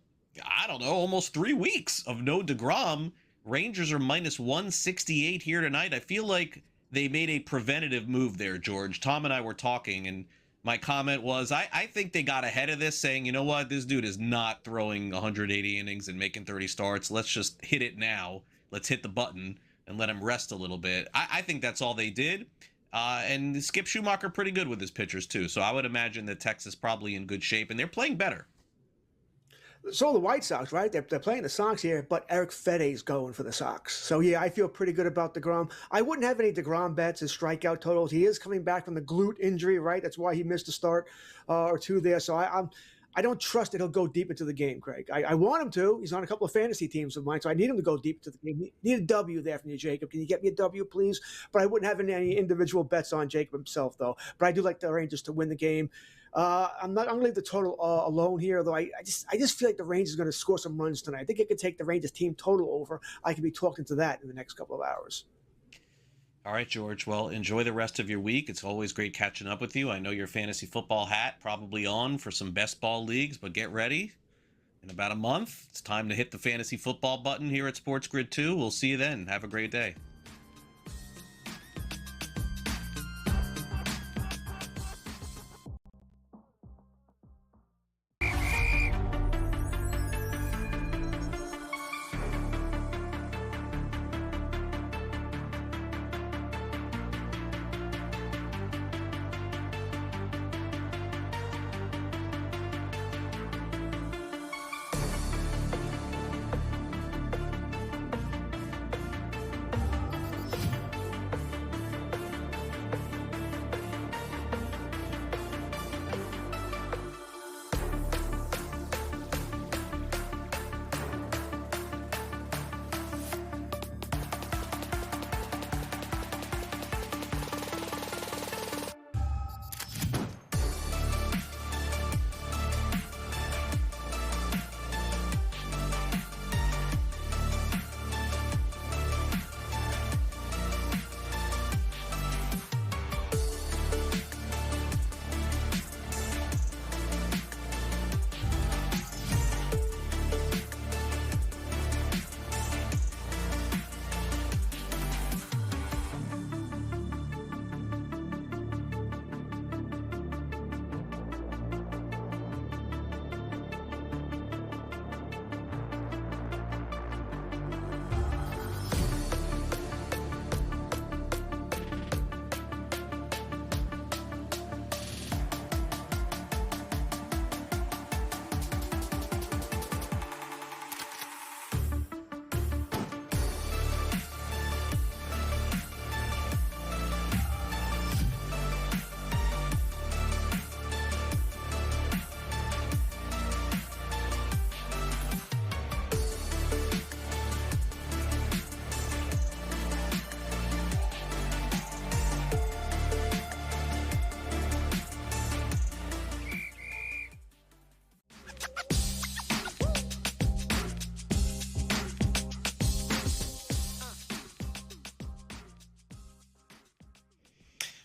I don't know, almost 3 weeks of no deGrom. Rangers are minus 168 here tonight. I feel like they made a preventative move there, George. Tom and I were talking, and my comment was, I think they got ahead of this saying, you know what, this dude is not throwing 180 innings and making 30 starts. Let's just hit it now. Let's hit the button and let him rest a little bit. I think that's all they did. And Skip Schumacher pretty good with his pitchers too. So I would imagine that Texas probably in good shape, and they're playing better. So the White Sox, right? They're playing the Sox here, but Eric Fede's going for the Sox. So, yeah, I feel pretty good about DeGrom. I wouldn't have any DeGrom bets as strikeout totals. He is coming back from the glute injury, right? That's why he missed a start or 2 there. So I don't trust that he'll go deep into the game, Craig. I want him to. He's on a couple of fantasy teams of mine, so I need him to go deep into the game. Need a W there from you, Jacob. Can you get me a W, please? But I wouldn't have any individual bets on Jacob himself, though. But I do like the Rangers to win the game. I'm going to leave the total alone here, though. I just feel like the Rangers are going to score some runs tonight. I think I could take the Rangers team total over. I could be talking to that in the next couple of hours. All right, George. Well, enjoy the rest of your week. It's always great catching up with you. I know your fantasy football hat probably on for some best ball leagues, but get ready. In about a month, it's time to hit the fantasy football button here at SportsGrid 2. We'll see you then. Have a great day.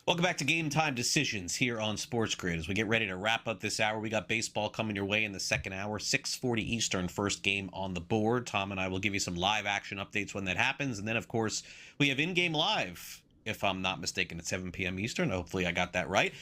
Welcome back to Game Time Decisions here on SportsGrid. As we get ready to wrap up this hour, we got baseball coming your way in the second hour, 6:40 Eastern, first game on the board. Tom and I will give you some live action updates when that happens. And then, of course, we have in-game live, if I'm not mistaken, at 7 p.m. Eastern. Hopefully I got that right.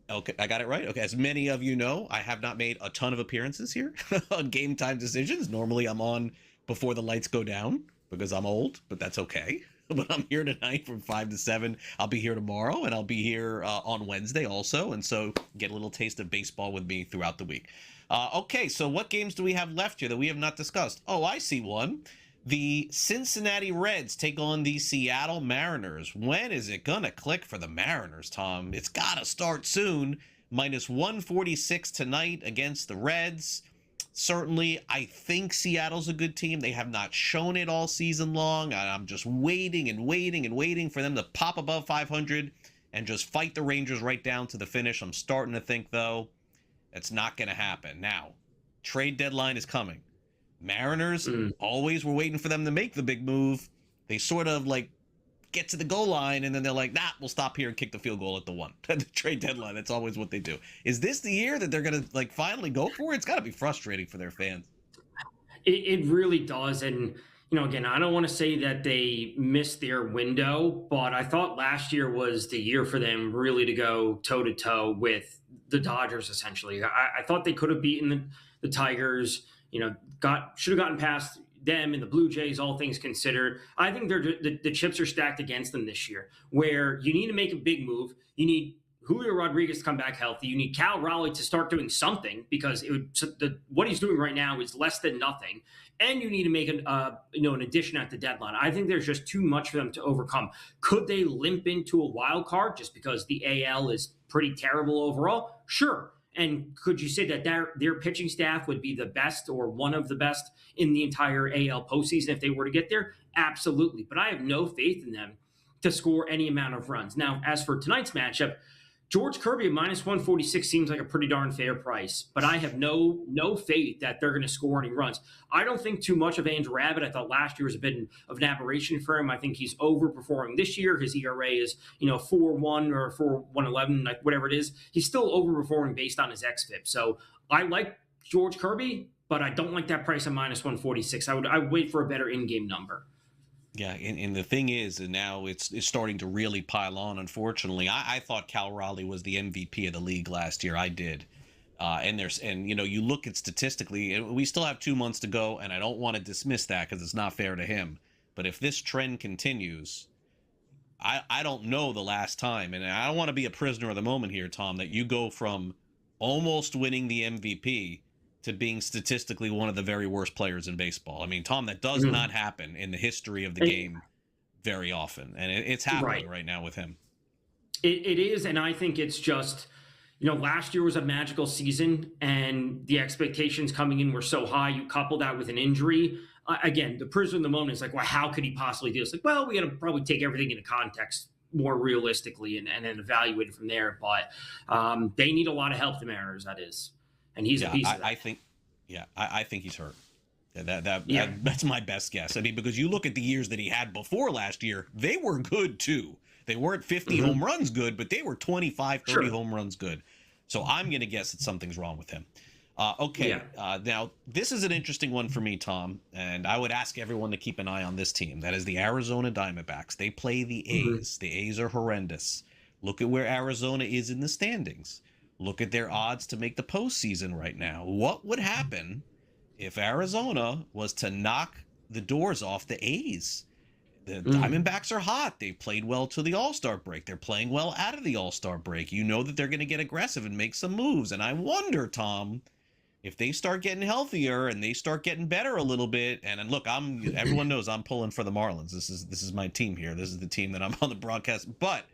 Okay, I got it right. Okay, as many of you know, I have not made a ton of appearances here on Game Time Decisions. Normally I'm on before the lights go down because I'm old, but that's okay. But I'm here tonight from 5 to 7. I'll be here tomorrow, and I'll be here on Wednesday also. And so get a little taste of baseball with me throughout the week. Okay, so what games do we have left here that we have not discussed? Oh, I see one. The Cincinnati Reds take on the Seattle Mariners. When is it going to click for the Mariners, Tom? It's got to start soon. Minus 146 tonight against the Reds. Certainly, I think Seattle's a good team. They have not shown it all season long. I'm just waiting and waiting and waiting for them to pop above 500 and just fight the Rangers right down to the finish. I'm starting to think, though, it's not going to happen. Now, trade deadline is coming. Mariners, always were waiting for them to make the big move. They sort of, like, get to the goal line, and then they're like, nah, we'll stop here and kick the field goal at the one. At the trade deadline, that's always what they do. Is this the year that they're going to, like, finally go for it? It's got to be frustrating for their fans. It really does. And, you know, again, I don't want to say that they missed their window, but I thought last year was the year for them really to go toe-to-toe with the Dodgers, essentially. I thought they could have beaten the Tigers, you know, should have gotten past them and the Blue Jays, all things considered. I think the chips are stacked against them this year, where you need to make a big move. You need Julio Rodriguez to come back healthy. You need Cal Raleigh to start doing something, because what he's doing right now is less than nothing. And you need to make an addition at the deadline. I think there's just too much for them to overcome. Could they limp into a wild card just because the AL is pretty terrible overall? Sure. And could you say that their pitching staff would be the best or one of the best in the entire AL postseason if they were to get there? Absolutely. But I have no faith in them to score any amount of runs. Now, as for tonight's matchup, George Kirby at minus 146 seems like a pretty darn fair price, but I have no faith that they're going to score any runs. I don't think too much of Andrew Abbott. I thought last year was a bit of an aberration for him. I think he's overperforming this year. His ERA is 4.1 or 4.111, like whatever it is. He's still overperforming based on his xFIP. So I like George Kirby, but I don't like that price at minus 146. I would wait for a better in-game number. Yeah, and the thing is, and now it's starting to really pile on, unfortunately. I thought Cal Raleigh was the MVP of the league last year. I did. And you look at statistically, we still have 2 months to go, and I don't want to dismiss that because it's not fair to him. But if this trend continues, I don't know the last time, and I don't want to be a prisoner of the moment here, Tom, that you go from almost winning the MVP to being statistically one of the very worst players in baseball. I mean, Tom, that does not happen in the history of the game very often. And it's happening right now with him. It is. And I think it's just, last year was a magical season and the expectations coming in were so high. You couple that with an injury. Again, the prisoner of the moment is like, well, how could he possibly do this? Like, well, we got to probably take everything into context more realistically and then evaluate it from there. But they need a lot of help, the Mariners, that is. And he's a piece of that. I think he's hurt. That's my best guess. I mean, because you look at the years that he had before last year, they were good too. They weren't 50 home runs good, but they were 25, 30 home runs good. So I'm going to guess that something's wrong with him. Now, this is an interesting one for me, Tom, and I would ask everyone to keep an eye on this team. That is the Arizona Diamondbacks. They play the A's. The A's are horrendous. Look at where Arizona is in the standings. Look at their odds to make the postseason right now. What would happen if Arizona was to knock the doors off the A's? The Diamondbacks are hot. They played well to the All-Star break. They're playing well out of the All-Star break. You know that they're going to get aggressive and make some moves. And I wonder, Tom, if they start getting healthier and they start getting better a little bit. And look, everyone knows I'm pulling for the Marlins. This is my team here. This is the team that I'm on the broadcast. But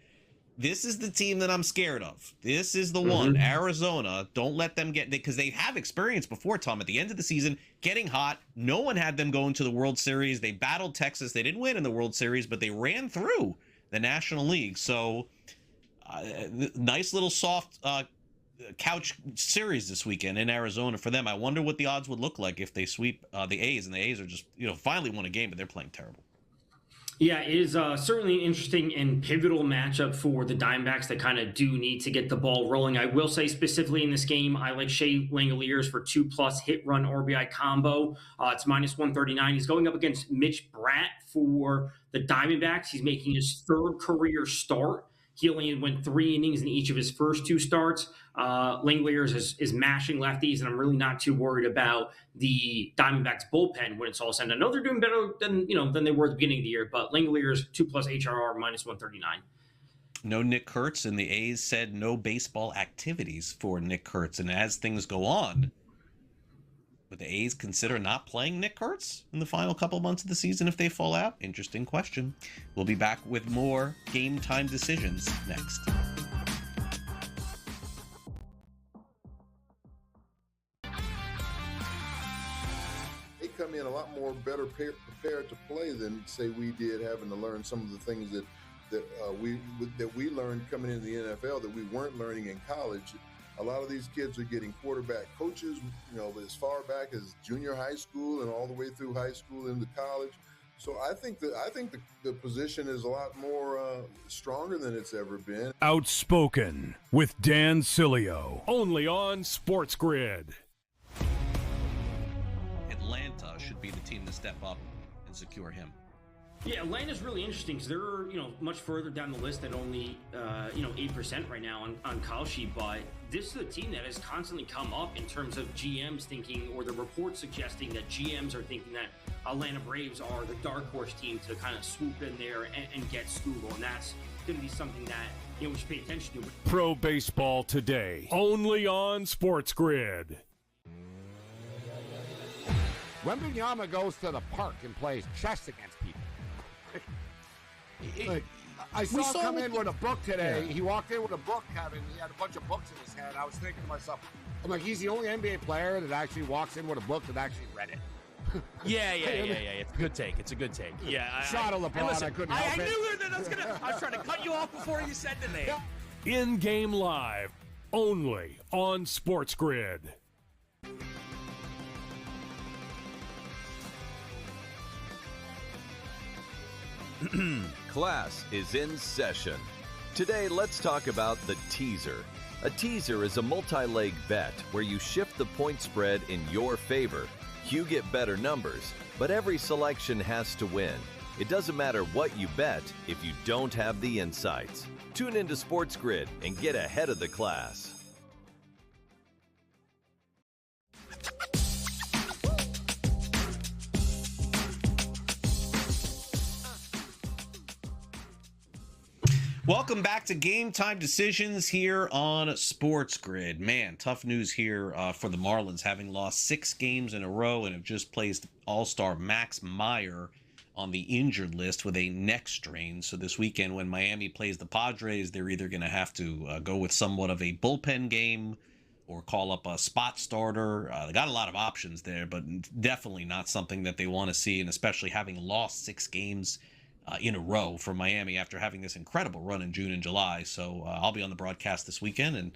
this is the team that I'm scared of. This is the one. Arizona, don't let them get, because they have experience before, Tom, at the end of the season, getting hot. No one had them going to the World Series. They battled Texas. They didn't win in the World Series, but they ran through the National League. So nice little soft couch series this weekend in Arizona for them. I wonder what the odds would look like if they sweep the A's, and the A's are just, finally won a game, but they're playing terrible. Yeah, it is certainly an interesting and pivotal matchup for the Diamondbacks that kind of do need to get the ball rolling. I will say specifically in this game, I like Shea Langoliers for 2+ hit run RBI combo. It's -139. He's going up against Mitch Bratt for the Diamondbacks. He's making his third career start. He only went 3 innings in each of his first 2 starts. Langoliers is mashing lefties, and I'm really not too worried about the Diamondbacks bullpen when it's all said. I know they're doing better than they were at the beginning of the year, but Langoliers 2+ HRR -139. No Nick Kurtz, and the A's said no baseball activities for Nick Kurtz. And as things go on, would the A's consider not playing Nick Kurtz in the final couple months of the season if they fall out? Interesting question. We'll be back with more Game Time decisions next. They come in a lot more better prepared to play than, say, we did, having to learn some of the things that we learned coming into the NFL that we weren't learning in college. A lot of these kids are getting quarterback coaches, as far back as junior high school and all the way through high school into college. So I think the position is a lot more stronger than it's ever been. Outspoken with Dan Cilio, only on SportsGrid. Atlanta should be the team to step up and secure him. Yeah, Atlanta's really interesting because they're much further down the list at only 8% right now on Call Sheet, but this is a team that has constantly come up in terms of GMs thinking, or the reports suggesting that GMs are thinking that Atlanta Braves are the dark horse team to kind of swoop in there and get Scoogle, and that's going to be something that we should pay attention to. Pro Baseball Today, only on SportsGrid. Wembanyama goes to the park and plays chess against people. I saw him come in with a book today. Yeah. He walked in with a book, Kevin. He had a bunch of books in his hand. I was thinking to myself, I'm like, he's the only NBA player that actually walks in with a book that actually read it. Yeah. It's a good take. Yeah. Shot of LeBron. Listen, I couldn't help it. I knew that I was trying to cut you off before you said the name. In-game live, only on SportsGrid. Class is in session. Today, let's talk about the teaser. A teaser is a multi-leg bet where you shift the point spread in your favor. You get better numbers, but every selection has to win. It doesn't matter what you bet if you don't have the insights. Tune into SportsGrid and get ahead of the class. Welcome back to Game Time Decisions here on SportsGrid. Man, tough news here for the Marlins, having lost 6 games in a row and have just placed All-Star Max Meyer on the injured list with a neck strain. So this weekend when Miami plays the Padres, they're either going to have to go with somewhat of a bullpen game or call up a spot starter. They got a lot of options there, but definitely not something that they want to see, and especially having lost 6 games in a row for Miami after having this incredible run in June and July. So I'll be on the broadcast this weekend and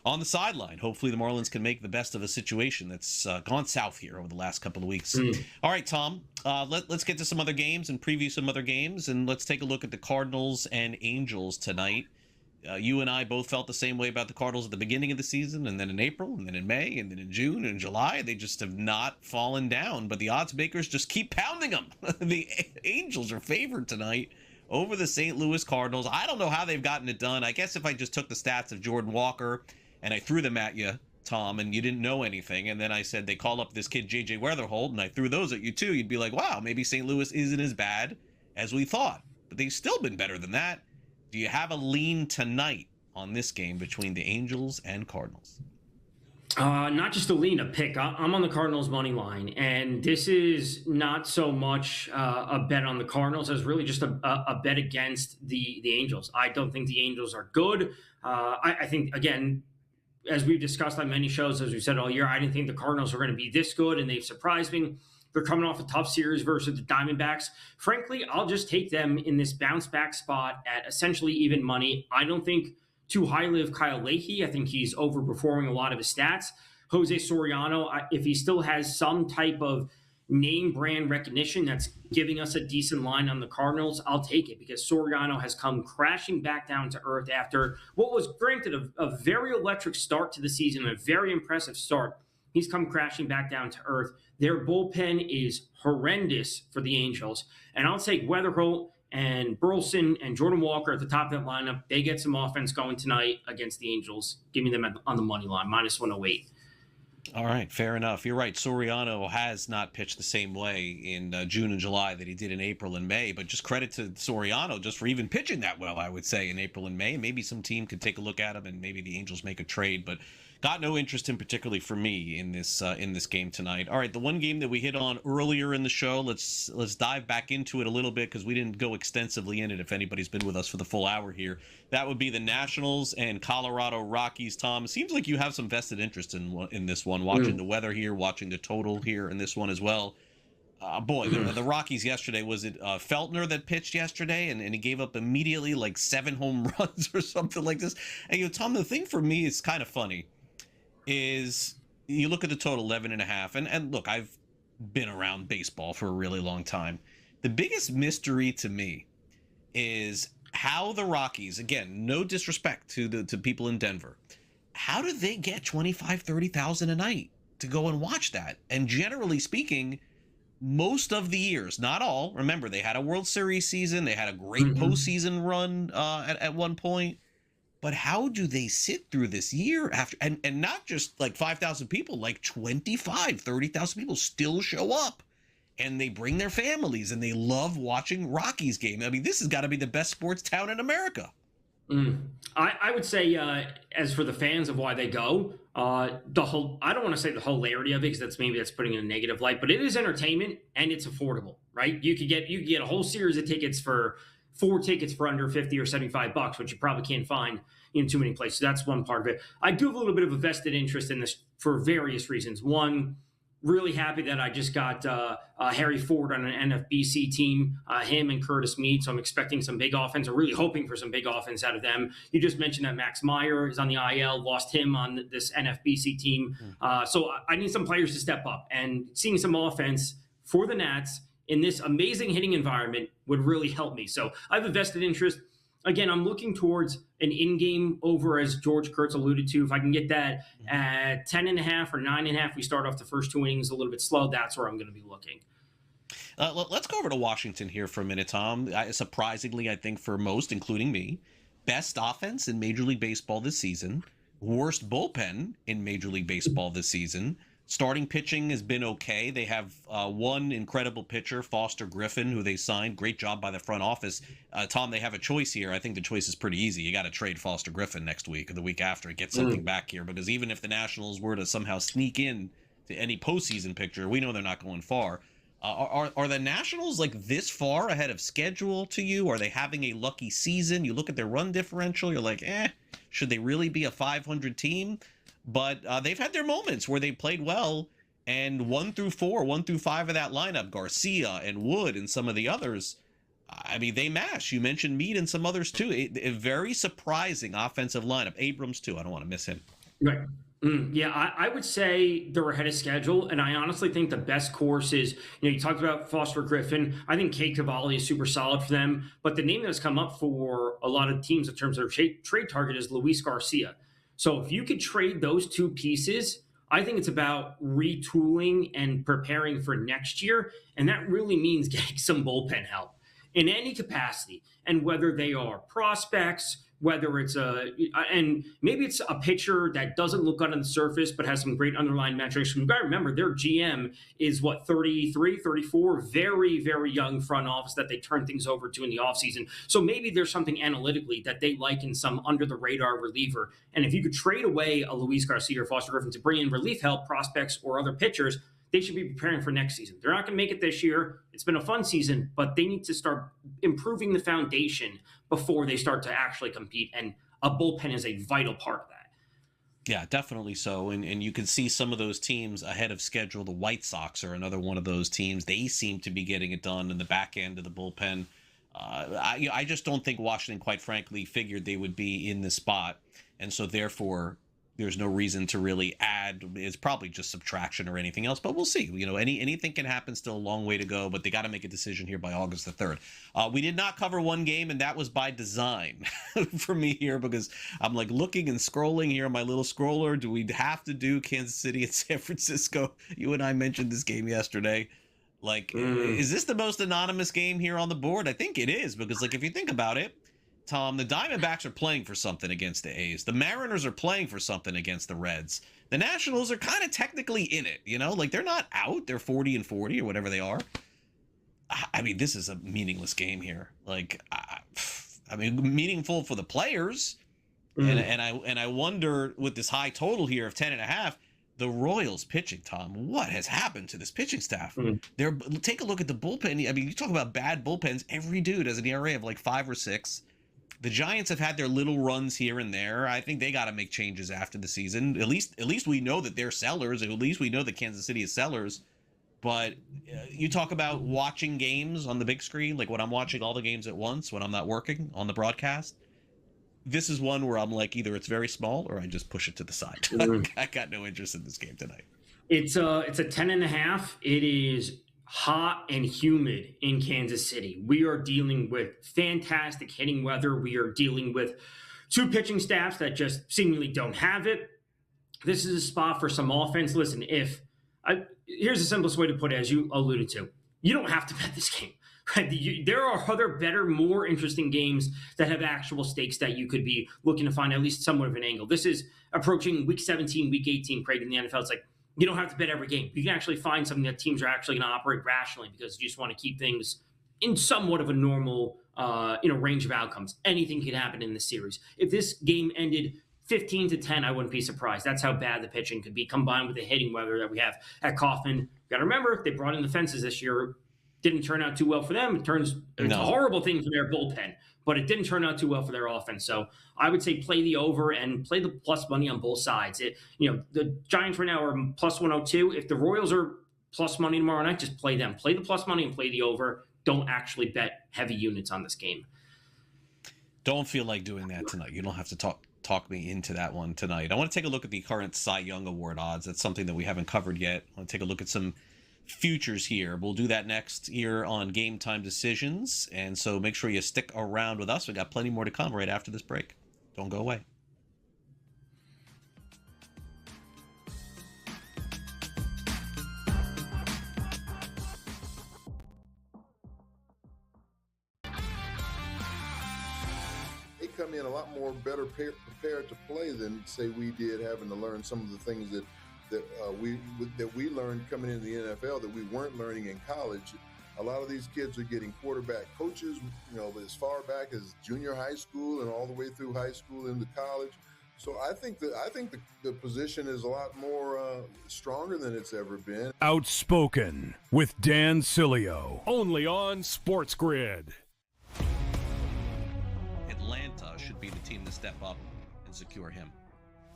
on the sideline. Hopefully the Marlins can make the best of a situation that's gone south here over the last couple of weeks. All right, Tom, let's get to some other games and preview some other games, and let's take a look at the Cardinals and Angels tonight. You and I both felt the same way about the Cardinals at the beginning of the season, and then in April, and then in May, and then in June and July. They just have not fallen down, but the odds makers just keep pounding them. The Angels are favored tonight over the St. Louis Cardinals. I don't know how they've gotten it done. I guess if I just took the stats of Jordan Walker and I threw them at you, Tom, and you didn't know anything, and then I said they call up this kid J.J. Weatherholt, and I threw those at you too, you'd be like, wow, maybe St. Louis isn't as bad as we thought. But they've still been better than that. Do you have a lean tonight on this game between the Angels and Cardinals? Not just a lean, a pick. I'm on the Cardinals money line, and this is not so much a bet on the Cardinals as really just a bet against the Angels. I don't think the Angels are good. I think, again, as we've discussed on many shows, as we've said all year, I didn't think the Cardinals were going to be this good, and they've surprised me. They're coming off a tough series versus the Diamondbacks. Frankly, I'll just take them in this bounce back spot at essentially even money. I don't think too highly of Kyle Leahy. I think he's overperforming a lot of his stats. Jose Soriano, if he still has some type of name brand recognition that's giving us a decent line on the Cardinals, I'll take it, because Soriano has come crashing back down to earth after what was granted a very electric start to the season, a very impressive start. He's come crashing back down to earth. Their bullpen is horrendous for the Angels. And I'll take Weatherholt and Burleson and Jordan Walker at the top of that lineup. They get some offense going tonight against the Angels. Give me them on the money line, -108. All right, fair enough. You're right. Soriano has not pitched the same way in June and July that he did in April and May, but just credit to Soriano just for even pitching that well, I would say, in April and May. Maybe some team could take a look at him and maybe the Angels make a trade, but got no interest in particularly for me in this game tonight. All right, the one game that we hit on earlier in the show, let's dive back into it a little bit because we didn't go extensively in it if anybody's been with us for the full hour here. That would be the Nationals and Colorado Rockies. Tom, it seems like you have some vested interest in this one, watching the weather here, watching the total here in this one as well. The Rockies yesterday, was it Feltner that pitched yesterday, and he gave up immediately like 7 home runs or something like this. And Tom, the thing for me is kind of funny is you look at the total 11.5, and look, I've been around baseball for a really long time. The biggest mystery to me is how the Rockies, again, no disrespect to people in Denver, how do they get 25,000-30,000 a night to go and watch that? And generally speaking, most of the years, not all, remember they had a World Series season, they had a great postseason run at one point. But how do they sit through this year after, and not just like 5,000 people, like 30,000 people still show up and they bring their families and they love watching Rockies game. I mean, this has got to be the best sports town in America. I would say, as for the fans of why they go, the whole, I don't want to say the hilarity of it, because that's putting in a negative light, but it is entertainment and it's affordable, right? You could get a whole series of tickets for 4 tickets for under 50 or $75, which you probably can't find in too many places. That's one part of it. I do have a little bit of a vested interest in this for various reasons. One, really happy that I just got Harry Ford on an NFBC team, him and Curtis Mead. So I'm expecting some big offense. I'm really hoping for some big offense out of them. You just mentioned that Max Meyer is on the IL, lost him on this NFBC team. So I need some players to step up, and seeing some offense for the Nats in this amazing hitting environment would really help me. So I have a vested interest. Again, I'm looking towards an in-game over, as George Kurtz alluded to. If I can get that at 10.5 or 9.5, we start off the first 2 innings a little bit slow. That's where I'm going to be looking. Let's go over to Washington here for a minute, Tom. Surprisingly, I think for most, including me, best offense in Major League Baseball this season, worst bullpen in Major League Baseball this season. Starting pitching has been okay. They have one incredible pitcher, Foster Griffin, who they signed. Great job by the front office. Tom, they have a choice here. I think the choice is pretty easy. You got to trade Foster Griffin next week or the week after and get something back here. Because even if the Nationals were to somehow sneak in to any postseason picture, we know they're not going far. Are the Nationals like this far ahead of schedule to you? Are they having a lucky season? You look at their run differential, you're like, should they really be a 500 team? But they've had their moments where they played well, and 1 through 5 of that lineup, Garcia and Wood and some of the others, I mean, they mash. You mentioned Mead and some others too. A very surprising offensive lineup. Abrams too. I don't want to miss him. Right. Yeah, I would say they're ahead of schedule, and I honestly think the best course is, you talked about Foster Griffin. I think Kate Cavalli is super solid for them, but the name that's come up for a lot of teams in terms of their trade target is Luis Garcia. So if you could trade those 2 pieces, I think it's about retooling and preparing for next year. And that really means getting some bullpen help in any capacity. And whether they are prospects, whether it's and maybe it's a pitcher that doesn't look good on the surface, but has some great underlying metrics. You've got to remember, their GM is 33, 34, very, very young front office that they turn things over to in the offseason. So maybe there's something analytically that they like in some under the radar reliever. And if you could trade away a Luis Garcia or Foster Griffin to bring in relief help, prospects, or other pitchers, they should be preparing for next season. They're not going to make it this year. It's been a fun season, but they need to start improving the foundation before they start to actually compete. And a bullpen is a vital part of that. Yeah, definitely so. And you can see some of those teams ahead of schedule. The White Sox are another one of those teams. They seem to be getting it done in the back end of the bullpen. I just don't think Washington, quite frankly, figured they would be in this spot. And so therefore, there's no reason to really add. It's probably just subtraction or anything else, but we'll see. You know, anything can happen. Still a long way to go, but they got to make a decision here by August the 3rd. We did not cover one game, and that was by design for me here, because I'm like looking and scrolling here on my little scroller. Do we have to do Kansas City and San Francisco? You and I mentioned this game yesterday. Like, is this the most anonymous game here on the board? I think it is, because like if you think about it, Tom, the Diamondbacks are playing for something against the A's. The Mariners are playing for something against the Reds. The Nationals are kind of technically in it, you know? Like, they're not out. They're 40-40 or whatever they are. I mean, this is a meaningless game here. Like, I mean, meaningful for the players. And I wonder, with this high total here of 10.5, the Royals pitching, Tom, what has happened to this pitching staff? Take a look at the bullpen. I mean, you talk about bad bullpens. Every dude has an ERA of like 5 or 6. The Giants have had their little runs here and there. I think they got to make changes after the season. At least we know that they're sellers. At least we know that Kansas City is sellers. But you talk about watching games on the big screen, like when I'm watching all the games at once, when I'm not working on the broadcast. This is one where I'm like, either it's very small or I just push it to the side. I got no interest in this game tonight. It's a 10.5. It is hot and humid in Kansas City. We are dealing with fantastic hitting weather. We are dealing with two pitching staffs that just seemingly don't have it. This is a spot for some offense. Listen, here's the simplest way to put it, as you alluded to. You don't have to bet this game. Right? There are other better, more interesting games that have actual stakes that you could be looking to find at least somewhat of an angle. This is approaching week 17, week 18, Craig, in the NFL. It's like, you don't have to bet every game. You can actually find something that teams are actually going to operate rationally because you just want to keep things in somewhat of a normal range of outcomes. Anything could happen in this series. If this game ended 15-10, I wouldn't be surprised. That's how bad the pitching could be, combined with the hitting weather that we have at Kauffman. You got to remember, they brought in the fences this year. Didn't turn out too well for them. It's a horrible thing for their bullpen, but it didn't turn out too well for their offense. So I would say play the over and play the plus money on both sides. The Giants right now are plus 102. If the Royals are plus money tomorrow night, just play them. Play the plus money and play the over. Don't actually bet heavy units on this game. Don't feel like doing that tonight. You don't have to talk me into that one tonight. I want to take a look at the current Cy Young Award odds. That's something that we haven't covered yet. I want to take a look at some futures here. We'll do that next here on Game Time Decisions, and so make sure you stick around with us. We got plenty more to come right after this break. Don't go away. They come in a lot more better prepared to play than, say, we did, having to learn some of the things that we learned coming into the NFL that we weren't learning in college. A lot of these kids are getting quarterback coaches, as far back as junior high school and all the way through high school into college. So I think the position is a lot more stronger than it's ever been. Outspoken with Dan Cilio, only on SportsGrid. Atlanta should be the team to step up and secure him.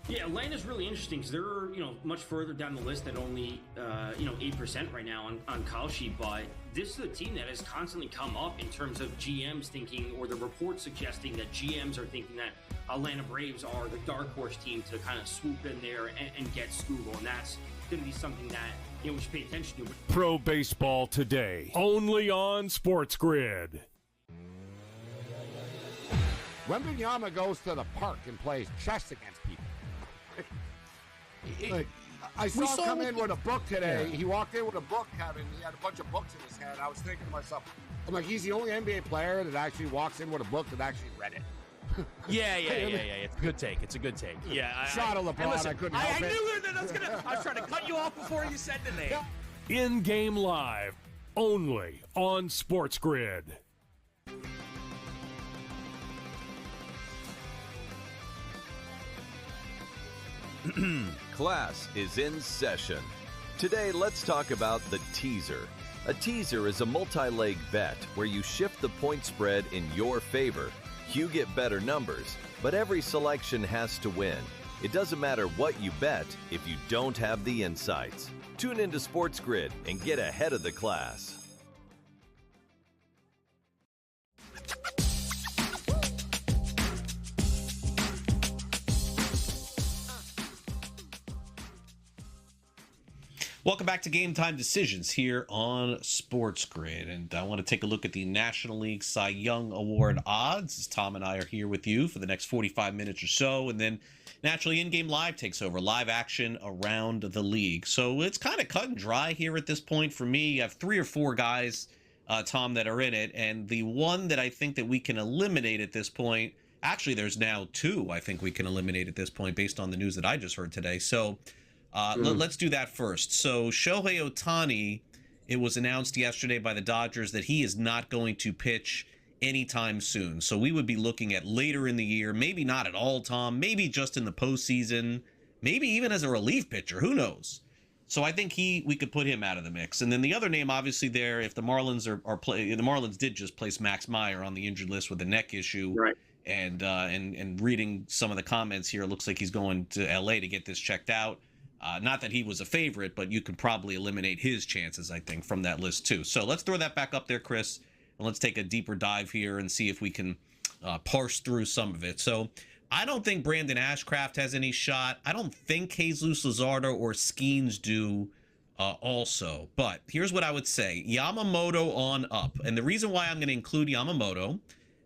Yeah, Atlanta's really interesting because they're much further down the list at only 8% right now on Call Sheet, but this is a team that has constantly come up in terms of GMs thinking, or the reports suggesting that GMs are thinking that Atlanta Braves are the dark horse team to kind of swoop in there and get Scoogle, and that's going to be something that we should pay attention to. Pro Baseball Today, only on SportsGrid. Wembanyama goes to the park and plays chess against people. I saw him come in with a book today. Yeah. He walked in with a book, Kevin. He had a bunch of books in his hand. I was thinking to myself, I'm like, he's the only NBA player that actually walks in with a book that actually read it. Yeah. It's a good take. Yeah. Shot of LeBron. Listen, I couldn't help it. I knew that I was trying to cut you off before you said the name. In-game live, only on SportsGrid. Class is in session. Today, let's talk about the teaser. A teaser is a multi-leg bet where you shift the point spread in your favor. You get better numbers, but every selection has to win. It doesn't matter what you bet if you don't have the insights. Tune into SportsGrid and get ahead of the class. Welcome back to Game Time Decisions here on SportsGrid. And I want to take a look at the National League Cy Young Award odds, as Tom and I are here with you for the next 45 minutes or so. And then naturally, In-Game Live takes over, live action around the league. So it's kind of cut and dry here at this point for me. You have 3 or 4 guys, Tom, that are in it. And the one that I think that we can eliminate at this point, actually, there's now 2 I think we can eliminate at this point based on the news that I just heard today. So let's do that first. So Shohei Ohtani, it was announced yesterday by the Dodgers that he is not going to pitch anytime soon. So we would be looking at later in the year, maybe not at all, Tom, maybe just in the postseason, maybe even as a relief pitcher. Who knows? So I think we could put him out of the mix. And then the other name, obviously, there, if the Marlins the Marlins did just place Max Meyer on the injured list with a neck issue. Right. And reading some of the comments here, it looks like he's going to LA to get this checked out. Not that he was a favorite, but you could probably eliminate his chances, I think, from that list too. So let's throw that back up there, Chris, and let's take a deeper dive here and see if we can parse through some of it. So I don't think Brandon Ashcraft has any shot. I don't think Jesus Luzardo or Skeens do also. But here's what I would say. Yamamoto on up. And the reason why I'm going to include Yamamoto,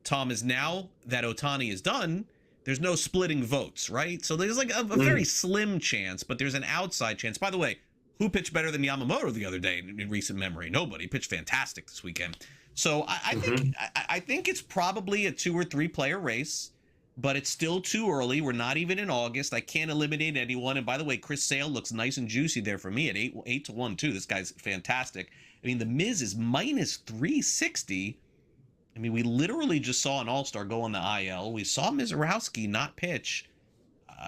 Tom, is now that Ohtani is done, there's no splitting votes, right? So there's like a very slim chance, but there's an outside chance. By the way, who pitched better than Yamamoto the other day in recent memory? Nobody. Pitched fantastic this weekend. So I think it's probably a 2 or 3 player race, but it's still too early. We're not even in August. I can't eliminate anyone. And by the way, Chris Sale looks nice and juicy there for me at 8-1 too. This guy's fantastic. I mean, the Miz is minus 360. I mean, we literally just saw an all-star go on the IL. We saw Mizorowski not pitch.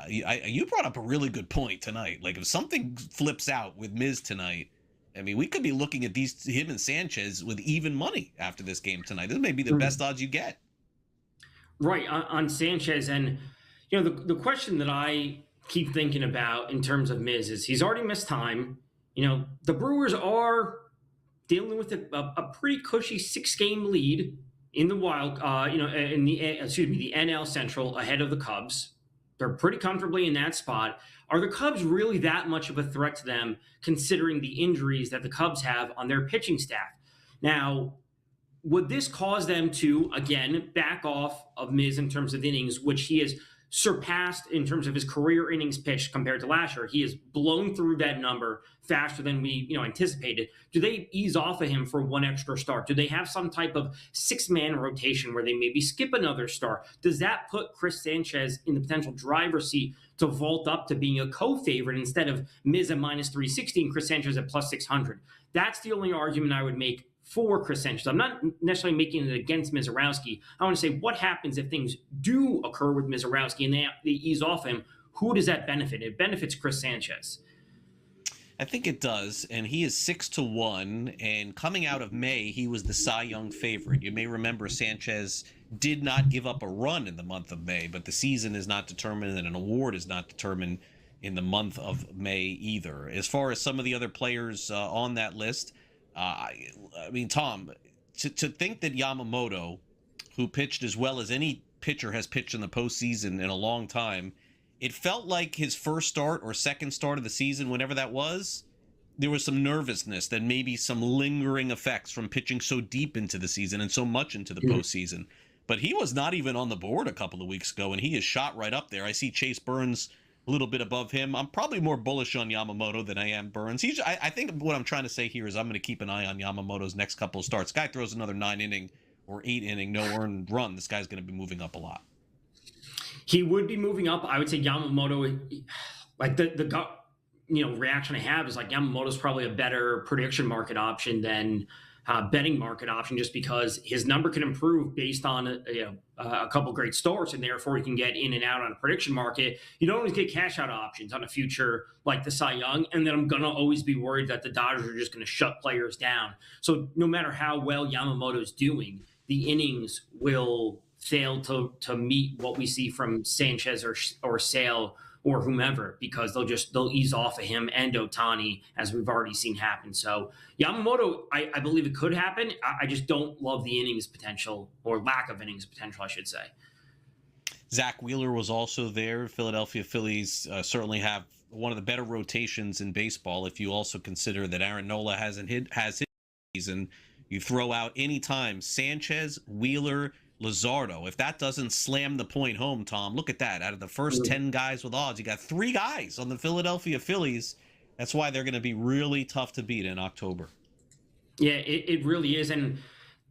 You brought up a really good point tonight. Like, if something flips out with Miz tonight, I mean, we could be looking at him and Sanchez with even money after this game tonight. This may be the best odds you get. Right, on Sanchez. And, you know, the question that I keep thinking about in terms of Miz is he's already missed time. You know, the Brewers are dealing with a pretty cushy 6-game lead in the the NL Central ahead of the Cubs. They're pretty comfortably in that spot. Are the Cubs really that much of a threat to them, considering the injuries that the Cubs have on their pitching staff? Now, would this cause them to, again, back off of Miz in terms of innings, which he has surpassed in terms of his career innings pitched compared to last year? He has blown through that number faster than we anticipated. Do they ease off of him for one extra start? Do they have some type of 6-man rotation where they maybe skip another start? Does that put Chris Sanchez in the potential driver's seat to vault up to being a co-favorite instead of Miz at minus 360 and Chris Sanchez at plus 600? That's the only argument I would make for Chris Sanchez. I'm not necessarily making it against Mizorowski. I want to say, what happens if things do occur with Mizorowski and they ease off him? Who does that benefit? It benefits Chris Sanchez. I think it does, and he is 6-1, and coming out of May, he was the Cy Young favorite. You may remember Sanchez did not give up a run in the month of May, but the season is not determined and an award is not determined in the month of May either. As far as some of the other players on that list, I mean, Tom, to think that Yamamoto, who pitched as well as any pitcher has pitched in the postseason in a long time, it felt like his first start or second start of the season, whenever that was, there was some nervousness, that maybe some lingering effects from pitching so deep into the season and so much into the postseason. But he was not even on the board a couple of weeks ago, and he is shot right up there. I see Chase Burns a little bit above him. I'm probably more bullish on Yamamoto than I am Burns. I think what I'm trying to say here is I'm going to keep an eye on Yamamoto's next couple of starts. Guy throws another 9-inning or 8-inning, no earned run. This guy's going to be moving up a lot. He would be moving up. I would say Yamamoto, like the gut, reaction I have is like Yamamoto's probably a better prediction market option than betting market option, just because his number can improve based on a couple great starts, and therefore he can get in and out on a prediction market. You don't always get cash out options on a future like the Cy Young, and then I'm going to always be worried that the Dodgers are just going to shut players down. So no matter how well Yamamoto's doing, the innings will fail to meet what we see from Sanchez or Sale or whomever, because they'll ease off of him and Ohtani, as we've already seen happen. So Yamamoto, I believe it could happen. I just don't love the innings potential, or lack of innings potential, I should say. Zach Wheeler was also there. Philadelphia Phillies certainly have one of the better rotations in baseball. If you also consider that Aaron Nola has his season, you throw out anytime Sanchez, Wheeler, Luzardo. If that doesn't slam the point home, Tom, look at that. Out of the first 10 guys with odds, you got 3 guys on the Philadelphia Phillies. That's why they're going to be really tough to beat in October. Yeah, it really is. And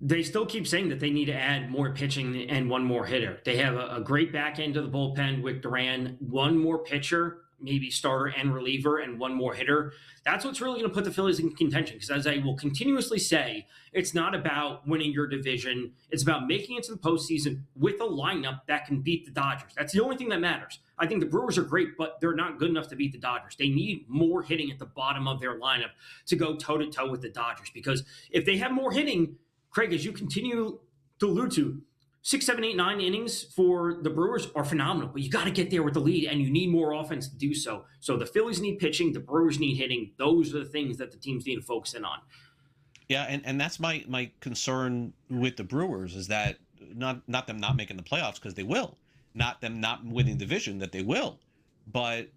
they still keep saying that they need to add more pitching and one more hitter. They have a great back end of the bullpen with Duran, one more pitcher, maybe starter and reliever, and one more hitter. That's what's really going to put the Phillies in contention. Because as I will continuously say, it's not about winning your division. It's about making it to the postseason with a lineup that can beat the Dodgers. That's the only thing that matters. I think the Brewers are great, but they're not good enough to beat the Dodgers. They need more hitting at the bottom of their lineup to go toe-to-toe with the Dodgers. Because if they have more hitting, Craig, as you continue to allude to, 6, 7, 8, 9 innings for the Brewers are phenomenal, but you got to get there with the lead, and you need more offense to do so. So the Phillies need pitching, the Brewers need hitting. Those are the things that the teams need to focus in on. Yeah, and that's my concern with the Brewers is that not them not making the playoffs, because they will, not them not winning the division, that they will, but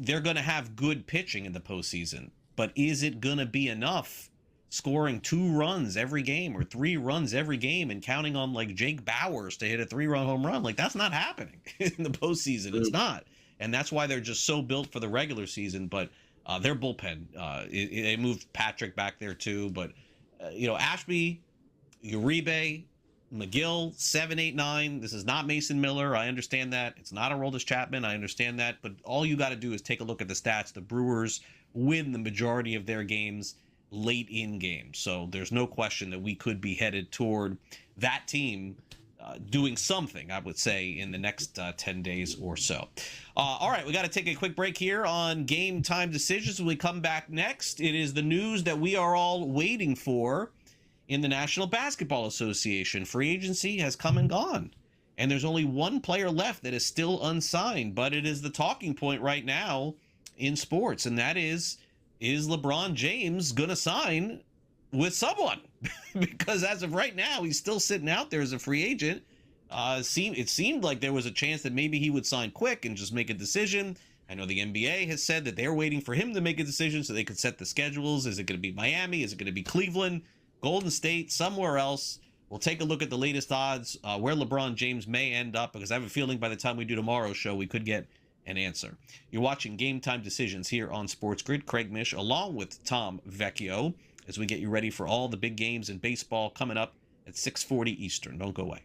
they're going to have good pitching in the postseason. But is it going to be enough? Scoring 2 runs every game or 3 runs every game and counting on like Jake Bowers to hit a 3-run home run, like that's not happening in the postseason. It's not, and that's why they're just so built for the regular season. But their bullpen, they moved Patrick back there too. But Ashby, Uribe, McGill, 7, 8, 9. This is not Mason Miller. I understand that. It's not Aroldis Chapman. I understand that. But all you got to do is take a look at the stats. The Brewers win the majority of their games late in games. So there's no question that we could be headed toward that team doing something, I would say, in the next 10 days or so. All right, we got to take a quick break here on Game Time Decisions. When we come back next, it is the news that we are all waiting for in the National Basketball Association. Free agency has come and gone, and there's only one player left that is still unsigned, but it is the talking point right now in sports, and that is LeBron James going to sign with someone? Because as of right now, he's still sitting out there as a free agent. It seemed like there was a chance that maybe he would sign quick and just make a decision. I know the NBA has said that they're waiting for him to make a decision so they could set the schedules. Is it going to be Miami? Is it going to be Cleveland, Golden State, somewhere else? We'll take a look at the latest odds, where LeBron James may end up, because I have a feeling by the time we do tomorrow's show, we could get an answer. You're watching Game Time Decisions here on SportsGrid. Craig Mish along with Tom Vecchio as we get you ready for all the big games in baseball coming up at 6:40 Eastern. Don't go away.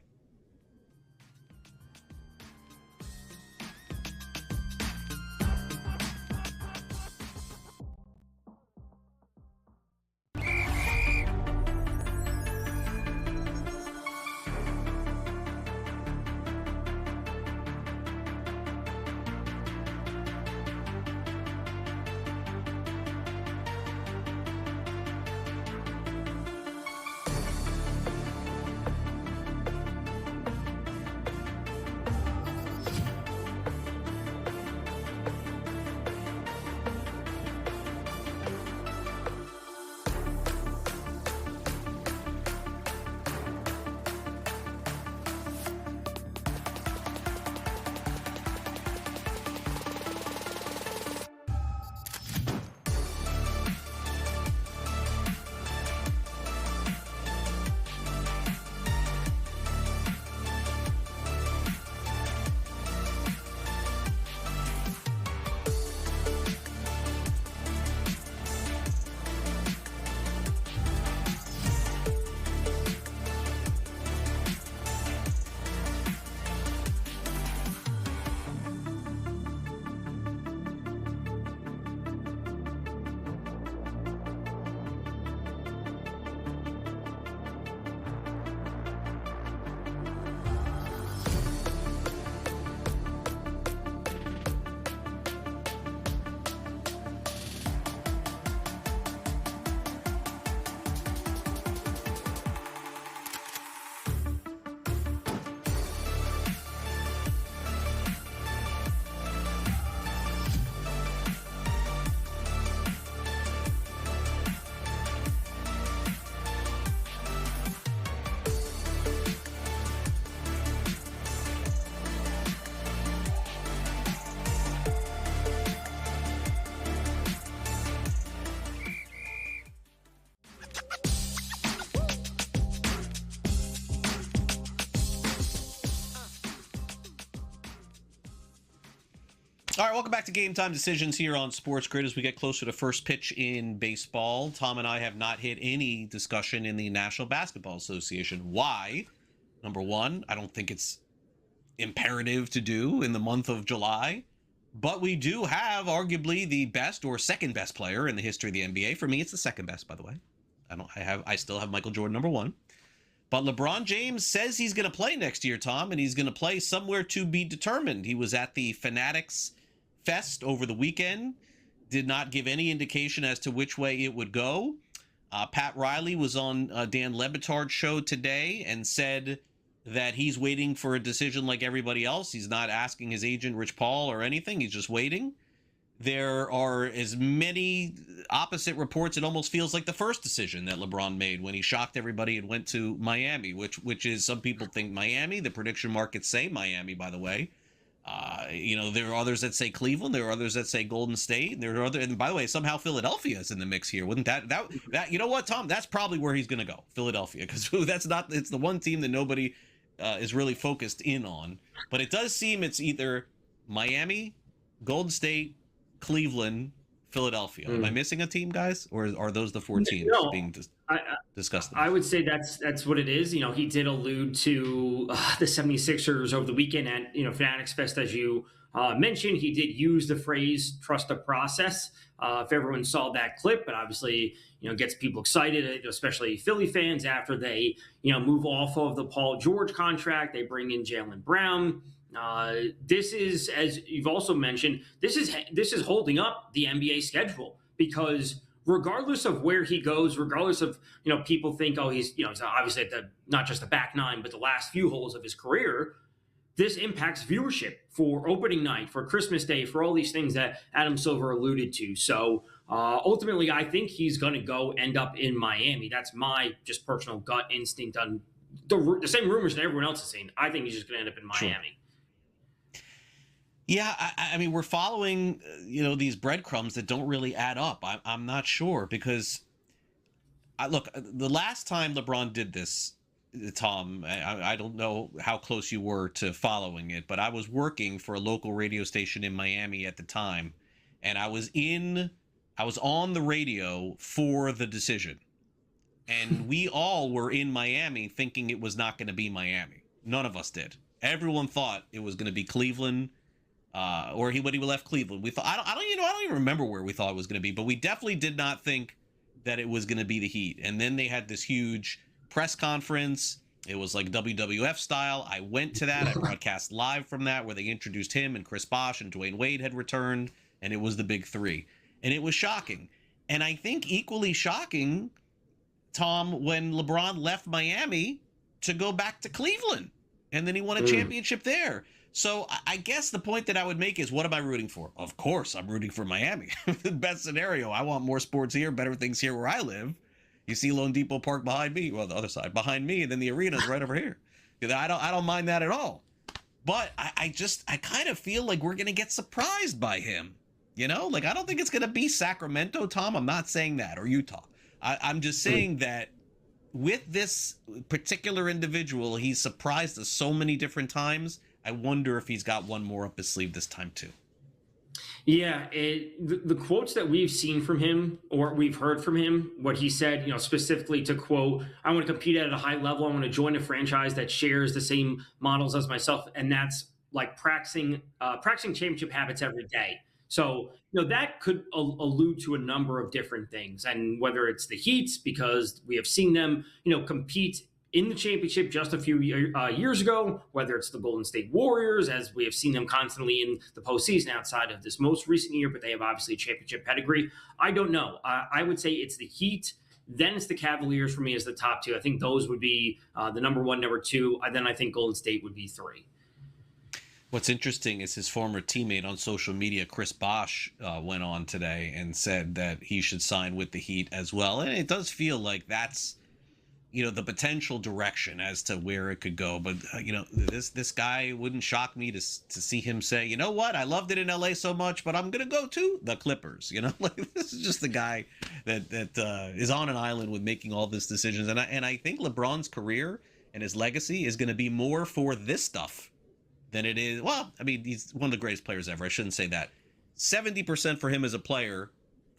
All right, welcome back to Game Time Decisions here on Sports Grid as we get closer to first pitch in baseball. Tom and I have not hit any discussion in the National Basketball Association. Why? Number one, I don't think it's imperative to do in the month of July, but we do have arguably the best or second best player in the history of the NBA. For me, it's the second best, by the way. I still have Michael Jordan number one. But LeBron James says he's going to play next year, Tom, and he's going to play somewhere to be determined. He was at the Fanatics Fest over the weekend, did not give any indication as to which way it would go. Pat Riley was on Dan Le Batard's show today and said that he's waiting for a decision like everybody else. He's not asking his agent, Rich Paul, or anything. He's just waiting. There are as many opposite reports. It almost feels like the first decision that LeBron made when he shocked everybody and went to Miami, which is, some people think Miami. The prediction markets say Miami, by the way. There are others that say Cleveland. There are others that say Golden State. There are other, and by the way, somehow Philadelphia is in the mix here. Wouldn't that you know what, Tom? That's probably where he's going to go, Philadelphia, because it's the one team that nobody is really focused in on. But it does seem it's either Miami, Golden State, Cleveland, Philadelphia. Am I missing a team, guys, or are those the four teams being discussed? I would say that's what it is. He did allude to the 76ers over the weekend at Fanatics Fest, as you mentioned. He did use the phrase "trust the process." If everyone saw that clip, it obviously gets people excited, especially Philly fans, after they move off of the Paul George contract. They bring in Jaylen Brown. This is, as you've also mentioned, this is holding up the NBA schedule, because regardless of where he goes, regardless of people think, oh, he's obviously at not just the back nine, but the last few holes of his career, this impacts viewership for opening night, for Christmas Day, for all these things that Adam Silver alluded to. So ultimately, I think he's going to end up in Miami. That's my just personal gut instinct on the same rumors that everyone else is saying. I think he's just going to end up in Miami. Sure. Yeah, I mean, we're following, these breadcrumbs that don't really add up. I'm not sure, because look, the last time LeBron did this, Tom, I don't know how close you were to following it, but I was working for a local radio station in Miami at the time, and I was on the radio for the decision, and we all were in Miami thinking it was not going to be Miami. None of us did. Everyone thought it was going to be Cleveland. When he left Cleveland, we thought, I don't even remember where we thought it was going to be, but we definitely did not think that it was going to be the Heat. And then they had this huge press conference. It was like WWF style. I went to that. I broadcast live from that, where they introduced him, and Chris Bosh and Dwayne Wade had returned, and it was the big three. And it was shocking. And I think equally shocking, Tom, when LeBron left Miami to go back to Cleveland, and then he won a championship there. So I guess the point that I would make is, what am I rooting for? Of course, I'm rooting for Miami. The best scenario. I want more sports here, better things here where I live. You see Lone Depot Park behind me, well, the other side behind me, and then the arena's right over here. I don't mind that at all. But I kind of feel like we're going to get surprised by him. I don't think it's going to be Sacramento, Tom. I'm not saying that, or Utah. I'm just saying that with this particular individual, he's surprised us so many different times. I wonder if he's got one more up his sleeve this time too. Yeah, the quotes that we've seen from him, or we've heard from him, what he said, specifically to quote, "I want to compete at a high level. I want to join a franchise that shares the same models as myself," and that's like practicing championship habits every day. So that could allude to a number of different things, and whether it's the Heat, because we have seen them compete in the championship just a few years ago, whether it's the Golden State Warriors, as we have seen them constantly in the postseason outside of this most recent year, but they have obviously a championship pedigree. I don't know. I would say it's the Heat, then it's the Cavaliers for me as the top two. I think those would be the number one, number two. Then I think Golden State would be three. What's interesting is his former teammate on social media, Chris Bosh, went on today and said that he should sign with the Heat as well. And it does feel like that's the potential direction as to where it could go. But, this guy, wouldn't shock me to see him say, you know what, I loved it in LA so much, but I'm going to go to the Clippers. This is just the guy that is on an island with making all these decisions. And I think LeBron's career and his legacy is going to be more for this stuff than it is. Well, I mean, he's one of the greatest players ever. I shouldn't say that. 70% for him as a player,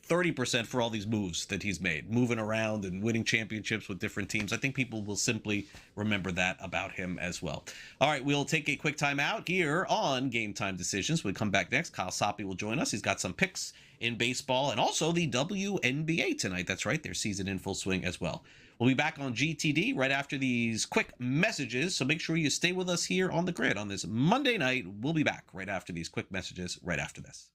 30% for all these moves that he's made, moving around and winning championships with different teams. I think people will simply remember that about him as well. All right, we'll take a quick time out here on Game Time Decisions. When we come back next, Kyle Soppe will join us. He's got some picks in baseball and also the WNBA tonight. That's right, their season in full swing as well. We'll be back on GTD right after these quick messages, so make sure you stay with us here on the grid on this Monday night. We'll be back right after these quick messages, right after this.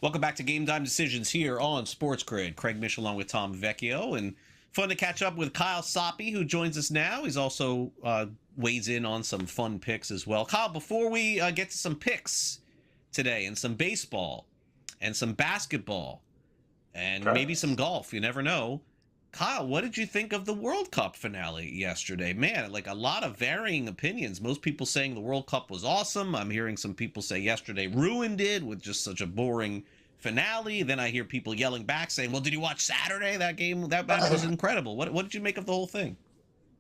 Welcome back to Game Time Decisions here on SportsGrid. Craig Mish along with Tom Vecchio, and fun to catch up with Kyle Soppe, who joins us now. He's also weighs in on some fun picks as well. Kyle, before we get to some picks today and some baseball and some basketball and maybe some golf, you never know. Kyle, what did you think of the World Cup finale yesterday? Man, like a lot of varying opinions. Most people saying the World Cup was awesome. I'm hearing some people say yesterday ruined it with just such a boring finale. Then I hear people yelling back saying, well, did you watch Saturday? That game, that match was incredible. What did you make of the whole thing?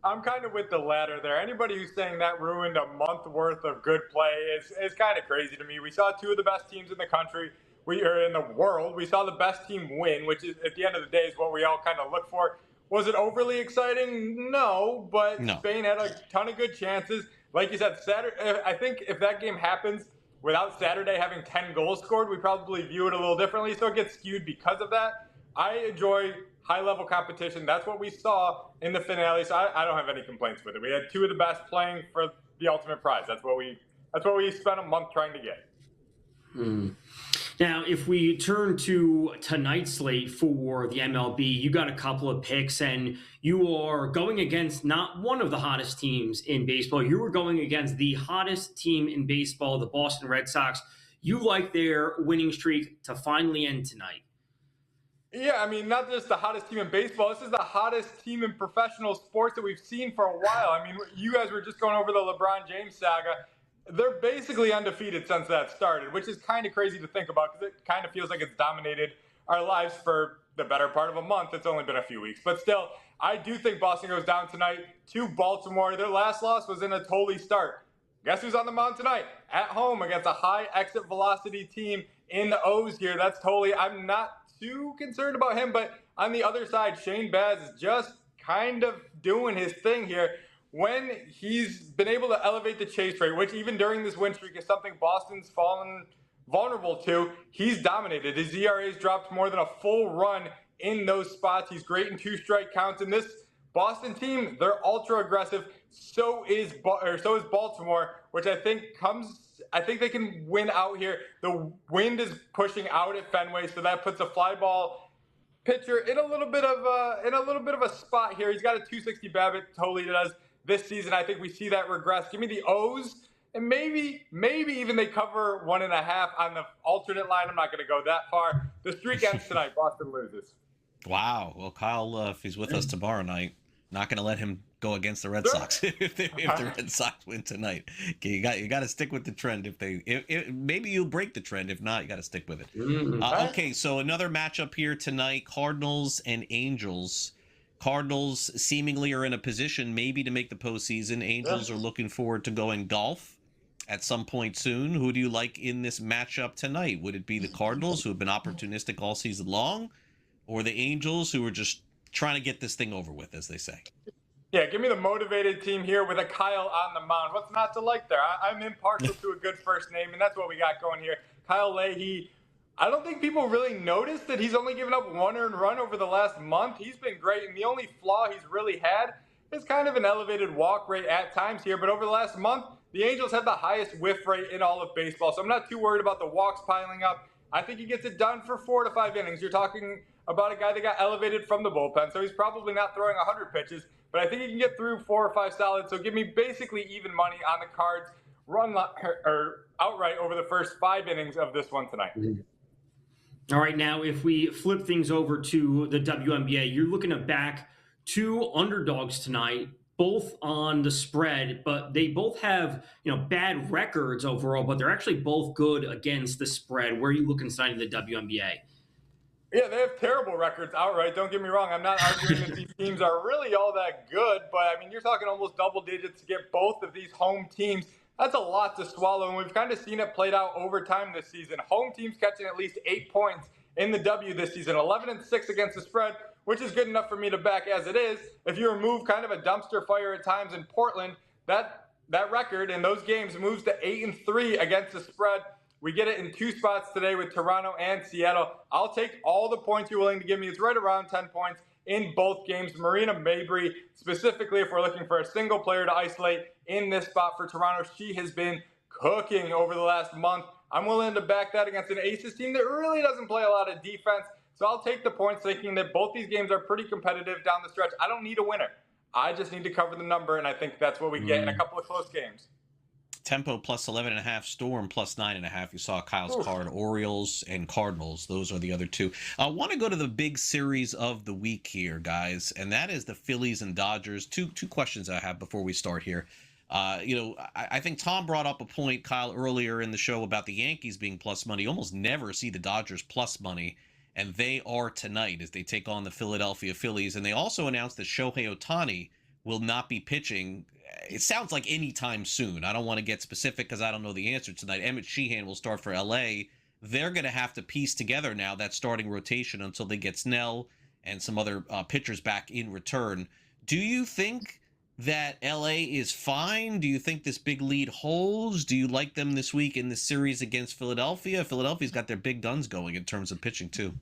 I'm kind of with the latter there. Anybody who's saying that ruined a month worth of good play is kind of crazy to me. We saw two of the best teams in the country. We are in the world. We saw the best team win, which is at the end of the day is what we all kind of look for. Was it overly exciting? No, but Spain had a ton of good chances. Like you said, Saturday. I think if that game happens without Saturday having 10 goals scored, we probably view it a little differently. So it gets skewed because of that. I enjoy high-level competition. That's what we saw in the finale. So I don't have any complaints with it. We had two of the best playing for the ultimate prize. That's what we spent a month trying to get. Now, if we turn to tonight's slate for the MLB, you got a couple of picks, and you are going against not one of the hottest teams in baseball. You were going against the hottest team in baseball, the Boston Red Sox. You like their winning streak to finally end tonight. Yeah, I mean, not just the hottest team in baseball. This is the hottest team in professional sports that we've seen for a while. I mean, you guys were just going over the LeBron James saga. They're basically undefeated since that started, which is kind of crazy to think about because it kind of feels like it's dominated our lives for the better part of a month. It's only been a few weeks. But still, I do think Boston goes down tonight to Baltimore. Their last loss was in a Tolly start. Guess who's on the mound tonight? At home against a high exit velocity team in the O's here. That's Tolly. I'm not too concerned about him, but on the other side, Shane Baz is just kind of doing his thing here. When he's been able to elevate the chase rate, which even during this win streak is something Boston's fallen vulnerable to, he's dominated. His ERA's dropped more than a full run in those spots. He's great in 2-strike counts. And this Boston team, they're ultra aggressive. So is Baltimore, which I think they can win out here. The wind is pushing out at Fenway, so that puts a fly ball pitcher in a little bit of a spot here. He's got a 260 BABIP, totally does this season. I think we see that regress. Give me the O's, and maybe even they cover 1.5 on the alternate line. I'm not going to go that far. The streak ends tonight. Boston loses. Wow. Well, Kyle, if he's with us tomorrow night, not going to let him go against the Red Sox if the Red Sox win tonight. Okay, you got to stick with the trend. Maybe you'll break the trend. If not, you got to stick with it. Okay, so another matchup here tonight: Cardinals and Angels. Cardinals seemingly are in a position maybe to make the postseason. Angels are looking forward to going golf at some point soon. Who do you like in this matchup tonight? Would it be the Cardinals, who have been opportunistic all season long, or the Angels, who are just trying to get this thing over with, as they say? Yeah, give me the motivated team here with a Kyle on the mound. What's not to like there? I'm impartial to a good first name, and that's what we got going here. Kyle Leahy. I don't think people really noticed that he's only given up 1 earned run over the last month. He's been great, and the only flaw he's really had is kind of an elevated walk rate at times here. But over the last month, the Angels have the highest whiff rate in all of baseball, so I'm not too worried about the walks piling up. I think he gets it done for 4 to 5 innings. You're talking about a guy that got elevated from the bullpen, so he's probably not throwing 100 pitches, but I think he can get through 4 or 5 solids. So give me basically even money on the Cards, run or outright over the first 5 innings of this one tonight. All right, now if we flip things over to the WNBA, you're looking to back 2 underdogs tonight, both on the spread, but they both have, bad records overall, but they're actually both good against the spread. Where are you looking tonight in the WNBA? Yeah, they have terrible records outright. Don't get me wrong. I'm not arguing that these teams are really all that good, but I mean, you're talking almost double digits to get both of these home teams. That's a lot to swallow, and we've kind of seen it played out over time this season. Home teams catching at least 8 points in the W this season, 11-6 against the spread, which is good enough for me to back as it is. If you remove kind of a dumpster fire at times in Portland, that record in those games moves to 8-3 against the spread. We get it in 2 spots today with Toronto and Seattle. I'll take all the points you're willing to give me. It's right around 10 points in both games. Marina Mabrey, specifically if we're looking for a single player to isolate in this spot for Toronto, she has been cooking over the last month. I'm willing to back that against an Aces team that really doesn't play a lot of defense. So I'll take the points, thinking that both these games are pretty competitive down the stretch. I don't need a winner. I just need to cover the number, and I think that's what we get in a couple of close games. Tempo plus 11.5, Storm plus 9.5. You saw Kyle's card. Orioles and Cardinals. Those are the other 2. I want to go to the big series of the week here, guys, and that is the Phillies and Dodgers. Two questions I have before we start here. I think Tom brought up a point, Kyle, earlier in the show about the Yankees being plus money. You almost never see the Dodgers plus money, and they are tonight as they take on the Philadelphia Phillies. And they also announced that Shohei Ohtani will not be pitching. It sounds like anytime soon. I don't want to get specific because I don't know the answer tonight. Emmett Sheehan will start for L.A. They're going to have to piece together now that starting rotation until they get Snell and some other pitchers back in return. Do you think that LA is fine? Do you think this big lead holds? Do you like them this week in the series against Philadelphia? Philadelphia's got their big guns going in terms of pitching too.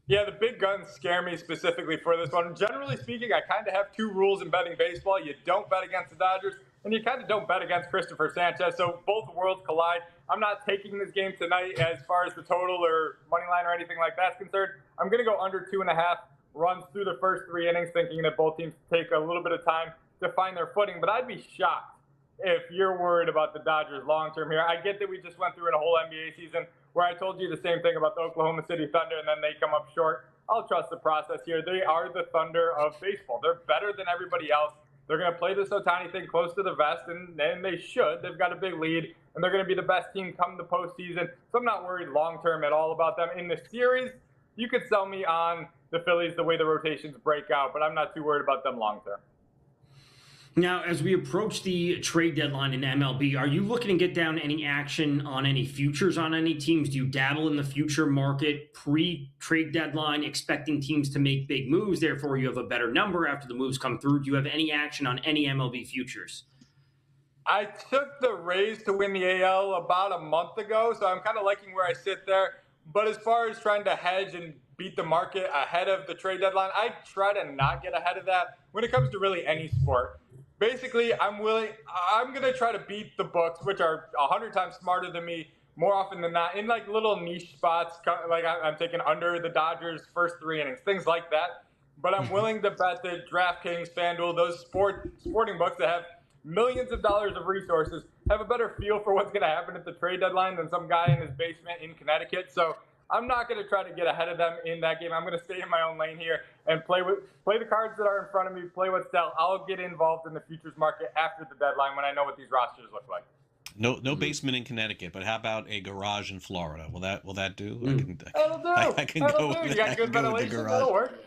Yeah, the big guns scare me specifically for this one. Generally speaking, I kind of have 2 rules in betting baseball. You don't bet against the Dodgers, and you kind of don't bet against Christopher Sanchez. So both worlds collide. I'm not taking this game tonight as far as the total or money line or anything like that's concerned. I'm going to go under 2.5 runs through the first 3 innings, thinking that both teams take a little bit of time to find their footing, but I'd be shocked if you're worried about the Dodgers long-term here. I get that we just went through in a whole NBA season where I told you the same thing about the Oklahoma City Thunder, and then they come up short. I'll trust the process here. They are the Thunder of baseball. They're better than everybody else. They're going to play this Ohtani thing close to the vest, and they should. They've got a big lead, and they're going to be the best team come the postseason. So I'm not worried long-term at all about them. In the series, you could sell me on the Phillies the way the rotations break out, but I'm not too worried about them long-term. Now, as we approach the trade deadline in MLB, are you looking to get down any action on any futures on any teams? Do you dabble in the future market pre-trade deadline, expecting teams to make big moves? Therefore, you have a better number after the moves come through. Do you have any action on any MLB futures? I took the Rays to win the AL about a month ago, so I'm kind of liking where I sit there. But as far as trying to hedge and beat the market ahead of the trade deadline, I try to not get ahead of that when it comes to really any sport. Basically, I'm going to try to beat the books, which are 100 times smarter than me more often than not, in like little niche spots. Like I'm taking under the Dodgers first 3 innings, things like that. But I'm willing to bet that DraftKings, FanDuel, those sporting books that have millions of dollars of resources have a better feel for what's going to happen at the trade deadline than some guy in his basement in Connecticut. So I'm not going to try to get ahead of them in that game. I'm going to stay in my own lane here and play the cards that are in front of me, play what's dealt. I'll get involved in the futures market after the deadline when I know what these rosters look like. No basement in Connecticut, but how about a garage in Florida? Will that do? That'll do. I can go with You got good ventilation, that'll work.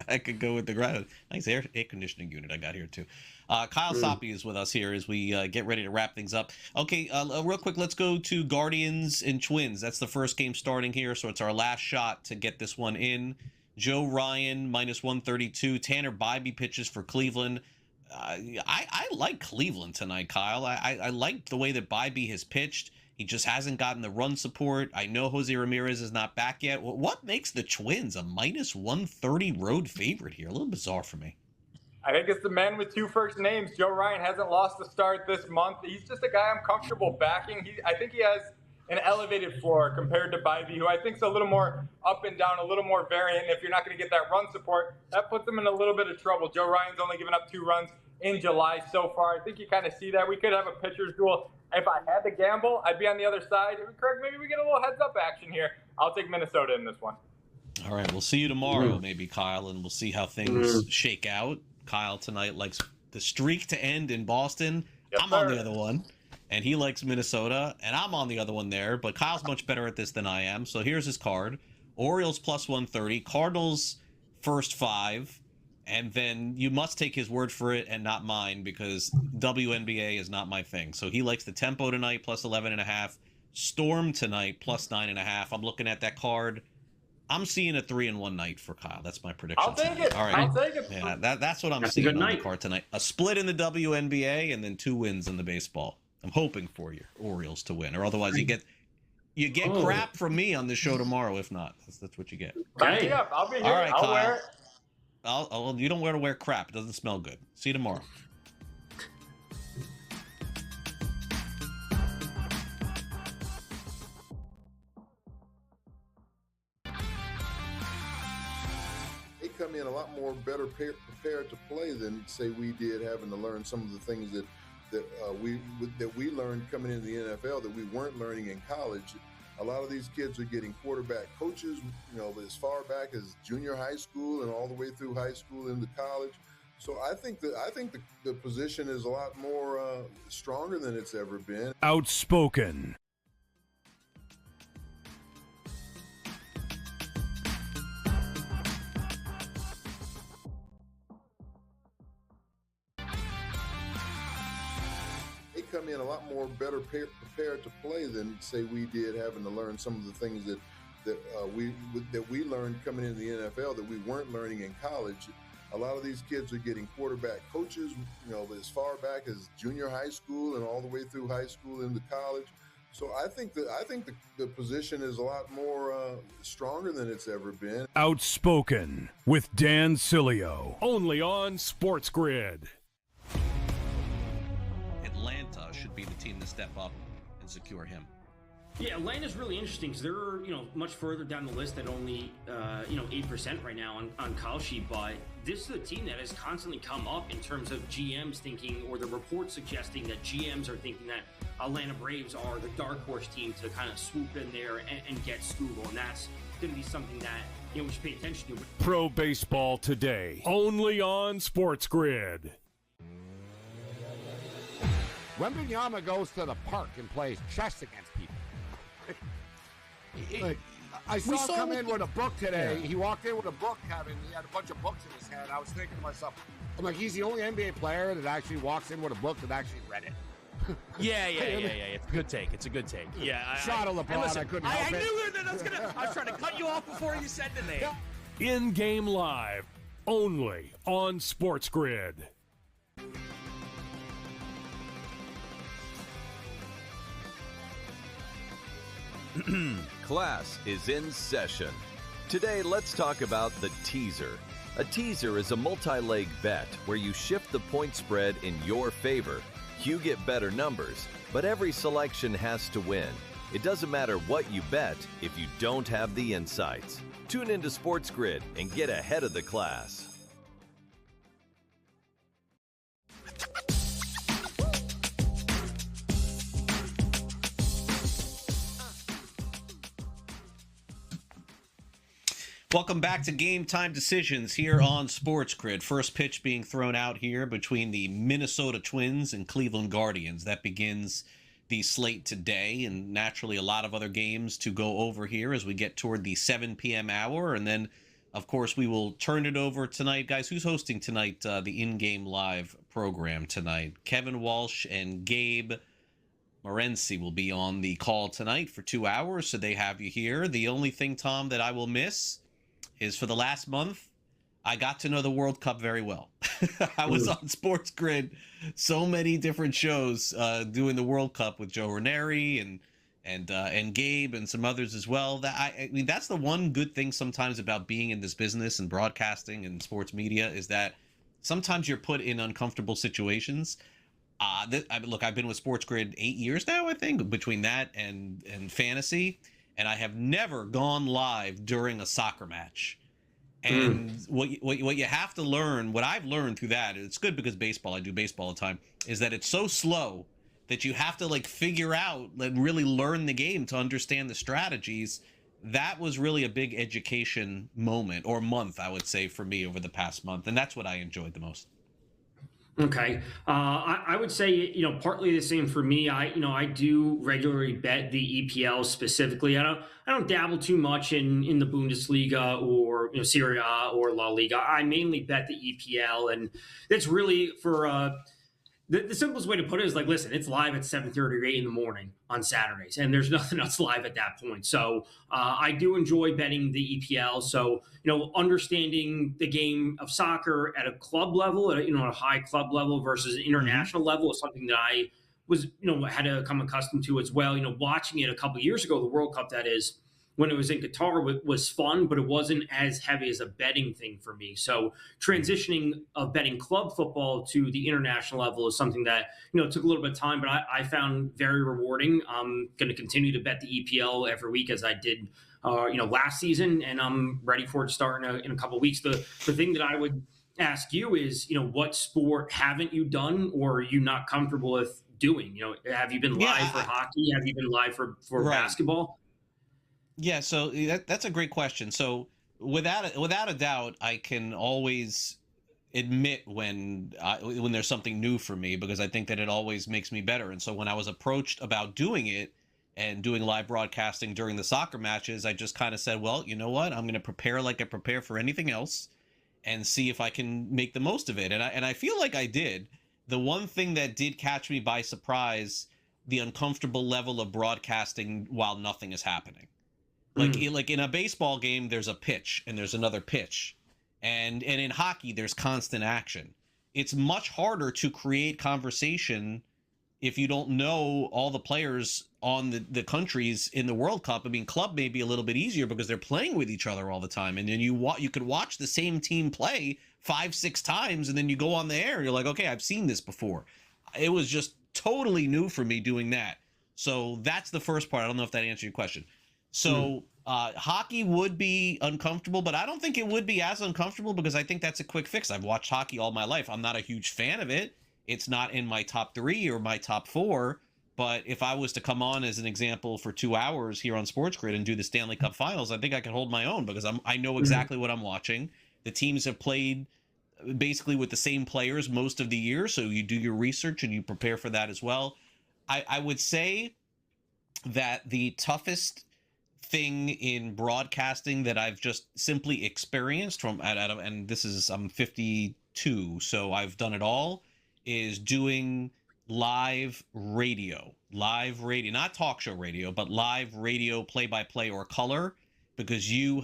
I could go with the garage. Nice air conditioning unit I got here too. Kyle Soppe is with us here as we get ready to wrap things up. Okay, real quick, let's go to Guardians and Twins. That's the first game starting here, so it's our last shot to get this one in. Joe Ryan, -132. Tanner Bybee pitches for Cleveland. I like Cleveland tonight, Kyle. I like the way that Bybee has pitched. He just hasn't gotten the run support. I know Jose Ramirez is not back yet. What makes the Twins a -130 road favorite here? A little bizarre for me. I think it's the man with 2 first names. Joe Ryan hasn't lost a start this month. He's just a guy I'm comfortable backing. I think he has an elevated floor compared to Bybee, who I think is a little more up and down, a little more variant. If you're not going to get that run support, that puts him in a little bit of trouble. Joe Ryan's only given up 2 runs in July so far. I think you kind of see that. We could have a pitcher's duel. If I had to gamble, I'd be on the other side. Craig, maybe we get a little heads-up action here. I'll take Minnesota in this one. All right, we'll see you tomorrow, maybe, Kyle, and we'll see how things shake out. Kyle tonight likes the streak to end in Boston. Yes, I'm on the other one, and he likes Minnesota, and I'm on the other one there, but Kyle's much better at this than I am. So here's his card. Orioles +130, Cardinals first 5, and then you must take his word for it and not mine because WNBA is not my thing. So he likes the tempo tonight +11.5, Storm tonight +9.5. I'm looking at that card. I'm seeing a 3-1 night for Kyle. That's my prediction. I'll take it. All right. I'll take it. Yeah, that's what I'm seeing on the card tonight. A split in the WNBA and then 2 wins in the baseball. I'm hoping for your Orioles to win, or otherwise you get crap from me on the show tomorrow. If not, that's what you get. Okay. I'll be here. All right, I'll Kyle. wear it. You don't wear crap. It doesn't smell good. See you tomorrow. They come in a lot more better prepared to play than say we did, having to learn some of the things that we learned coming into the NFL that we weren't learning in college. A lot of these kids are getting quarterback coaches, as far back as junior high school and all the way through high school into college. So I think the position is a lot more stronger than it's ever been. Outspoken. They come in a lot more better prepared to play than say we did, having to learn some of the things that we learned coming into the NFL that we weren't learning in college. A lot of these kids are getting quarterback coaches, as far back as junior high school and all the way through high school into college. So I think the position is a lot more stronger than it's ever been. Outspoken with Dan Cilio, only on SportsGrid. Atlanta should be the team to step up and secure him. Yeah, Atlanta's really interesting because they're much further down the list at only 8% right now on Call Sheet, but this is a team that has constantly come up in terms of GMs thinking, or the reports suggesting that GMs are thinking that Atlanta Braves are the dark horse team to kind of swoop in there and get Scoogle, and that's going to be something that we should pay attention to. Pro Baseball Today, only on SportsGrid. Wembanyama goes to the park and plays chess against people. I saw him come in with a book today. Yeah. He walked in with a book, Kevin. He had a bunch of books in his hand. I was thinking to myself, I'm like, he's the only NBA player that actually walks in with a book that actually read it. Yeah. It's a good take. It's a good take. Yeah. Shot of LeBron. Listen, I couldn't help it. I knew that I was trying to cut you off before you said the name. In-game live, only on SportsGrid. Class is in session. Today, let's talk about the teaser. A teaser is a multi-leg bet where you shift the point spread in your favor. You get better numbers, but every selection has to win. It doesn't matter what you bet if you don't have the insights. Tune into SportsGrid and get ahead of the class. Welcome back to Game Time Decisions here on SportsGrid. First pitch being thrown out here between the Minnesota Twins and Cleveland Guardians. That begins the slate today, and naturally a lot of other games to go over here as we get toward the 7 p.m. hour. And then, of course, we will turn it over tonight. Guys, who's hosting tonight, the in-game live program tonight? Kevin Walsh and Gabe Morency will be on the call tonight for 2 hours, so they have you here. The only thing, Tom, that I will miss is for the last month, I got to know the World Cup very well. I was on SportsGrid, so many different shows doing the World Cup with Joe Ranieri and Gabe and some others as well. That I mean, that's the one good thing sometimes about being in this business and broadcasting and sports media is that sometimes you're put in uncomfortable situations. Look, I've been with SportsGrid 8 years now, I think, between that and fantasy. And I have never gone live during a soccer match. And what you have to learn, what I've learned through that, it's good because I do baseball all the time, is that it's so slow that you have to like figure out and really learn the game to understand the strategies. That was really a big education moment or month, I would say, for me over the past month. And that's what I enjoyed the most. Okay. I would say, partly the same for me. I do regularly bet the EPL specifically. I don't dabble too much in the Bundesliga or, Serie A or La Liga. I mainly bet the EPL, and that's really for, the simplest way to put it is like, listen, it's live at 7:30 or 8 in the morning on Saturdays, and there's nothing else live at that point. So I do enjoy betting the EPL. So, understanding the game of soccer at a club level, at a high club level versus an international level is something that I was, had to come accustomed to as well. Watching it a couple of years ago, the World Cup, that is, when it was in Qatar, was fun, but it wasn't as heavy as a betting thing for me. So transitioning of betting club football to the international level is something that, took a little bit of time, but I found very rewarding. I'm going to continue to bet the EPL every week as I did, last season, and I'm ready for it to start in a couple of weeks. The thing that I would ask you is, what sport haven't you done or are you not comfortable with doing? Have you been live for hockey? Have you been live for basketball? Yeah, so that's a great question. So without a doubt, I can always admit when there's something new for me because I think that it always makes me better. And so when I was approached about doing it and doing live broadcasting during the soccer matches, I just kind of said, well, you know what? I'm going to prepare like I prepare for anything else and see if I can make the most of it. And I feel like I did. The one thing that did catch me by surprise, the uncomfortable level of broadcasting while nothing is happening. Like in a baseball game, there's a pitch and there's another pitch. And in hockey, there's constant action. It's much harder to create conversation if you don't know all the players on the countries in the World Cup. I mean, club may be a little bit easier because they're playing with each other all the time. And then you could watch the same team play 5-6 times, and then you go on the air and you're like, okay, I've seen this before. It was just totally new for me doing that. So that's the first part. I don't know if that answered your question. So hockey would be uncomfortable, but I don't think it would be as uncomfortable because I think that's a quick fix. I've watched hockey all my life. I'm not a huge fan of it. It's not in my top 3 or my top 4. But if I was to come on as an example for 2 hours here on SportsGrid and do the Stanley Cup Finals, I think I could hold my own because I know exactly what I'm watching. The teams have played basically with the same players most of the year, so you do your research and you prepare for that as well. I would say that the toughest thing in broadcasting that I've just simply experienced and this is, I'm 52, so I've done it all, is doing live radio, not talk show radio, but live radio, play-by-play or color, because you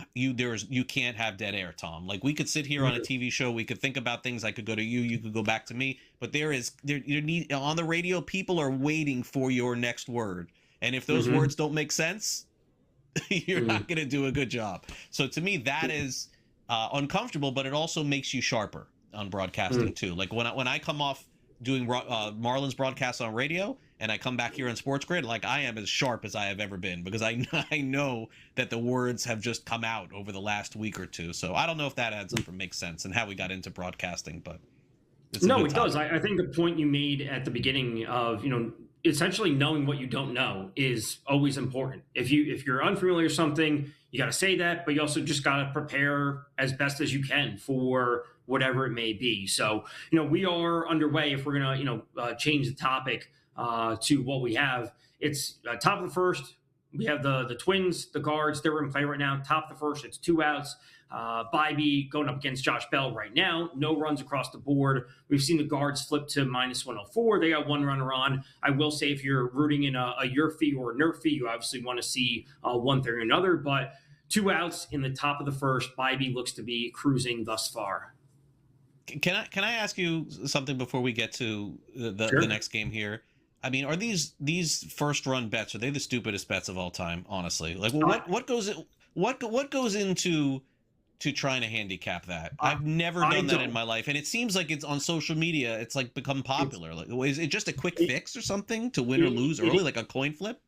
can't have dead air, Tom. Like, we could sit here on a TV show, we could think about things, I could go to you could go back to me, but you need, on the radio, people are waiting for your next word, and if those words don't make sense, you're not going to do a good job. So to me, that is uncomfortable, but it also makes you sharper on broadcasting too. Like when I come off doing Marlins broadcasts on radio and I come back here on SportsGrid, like, I am as sharp as I have ever been, because I know that the words have just come out over the last week or two. So I don't know if that adds up or makes sense and how we got into broadcasting, but no, it does. I think the point you made at the beginning of, essentially knowing what you don't know is always important. If you're unfamiliar with something, you got to say that, but you also just got to prepare as best as you can for whatever it may be. So, we are underway. If we're going to, change the topic to what we have, it's top of the first. We have the Twins, the Guards, they're in play right now. Top of the first, it's 2 outs. Bybee going up against Josh Bell right now. No runs across the board. We've seen the Guards flip to -104. They got 1 runner on. I will say, if you're rooting in a Yurfee or a Nerfee, you obviously want to see one thing or another. But 2 outs in the top of the first. Bybee looks to be cruising thus far. Can I ask you something before we get to the next game here? I mean, are these first run bets, are they the stupidest bets of all time? Honestly, like, what goes into trying to handicap that? I've never done that in my life, and it seems like it's on social media. It's like become popular. Like, is it just a quick fix or something to win or lose early, like a coin flip?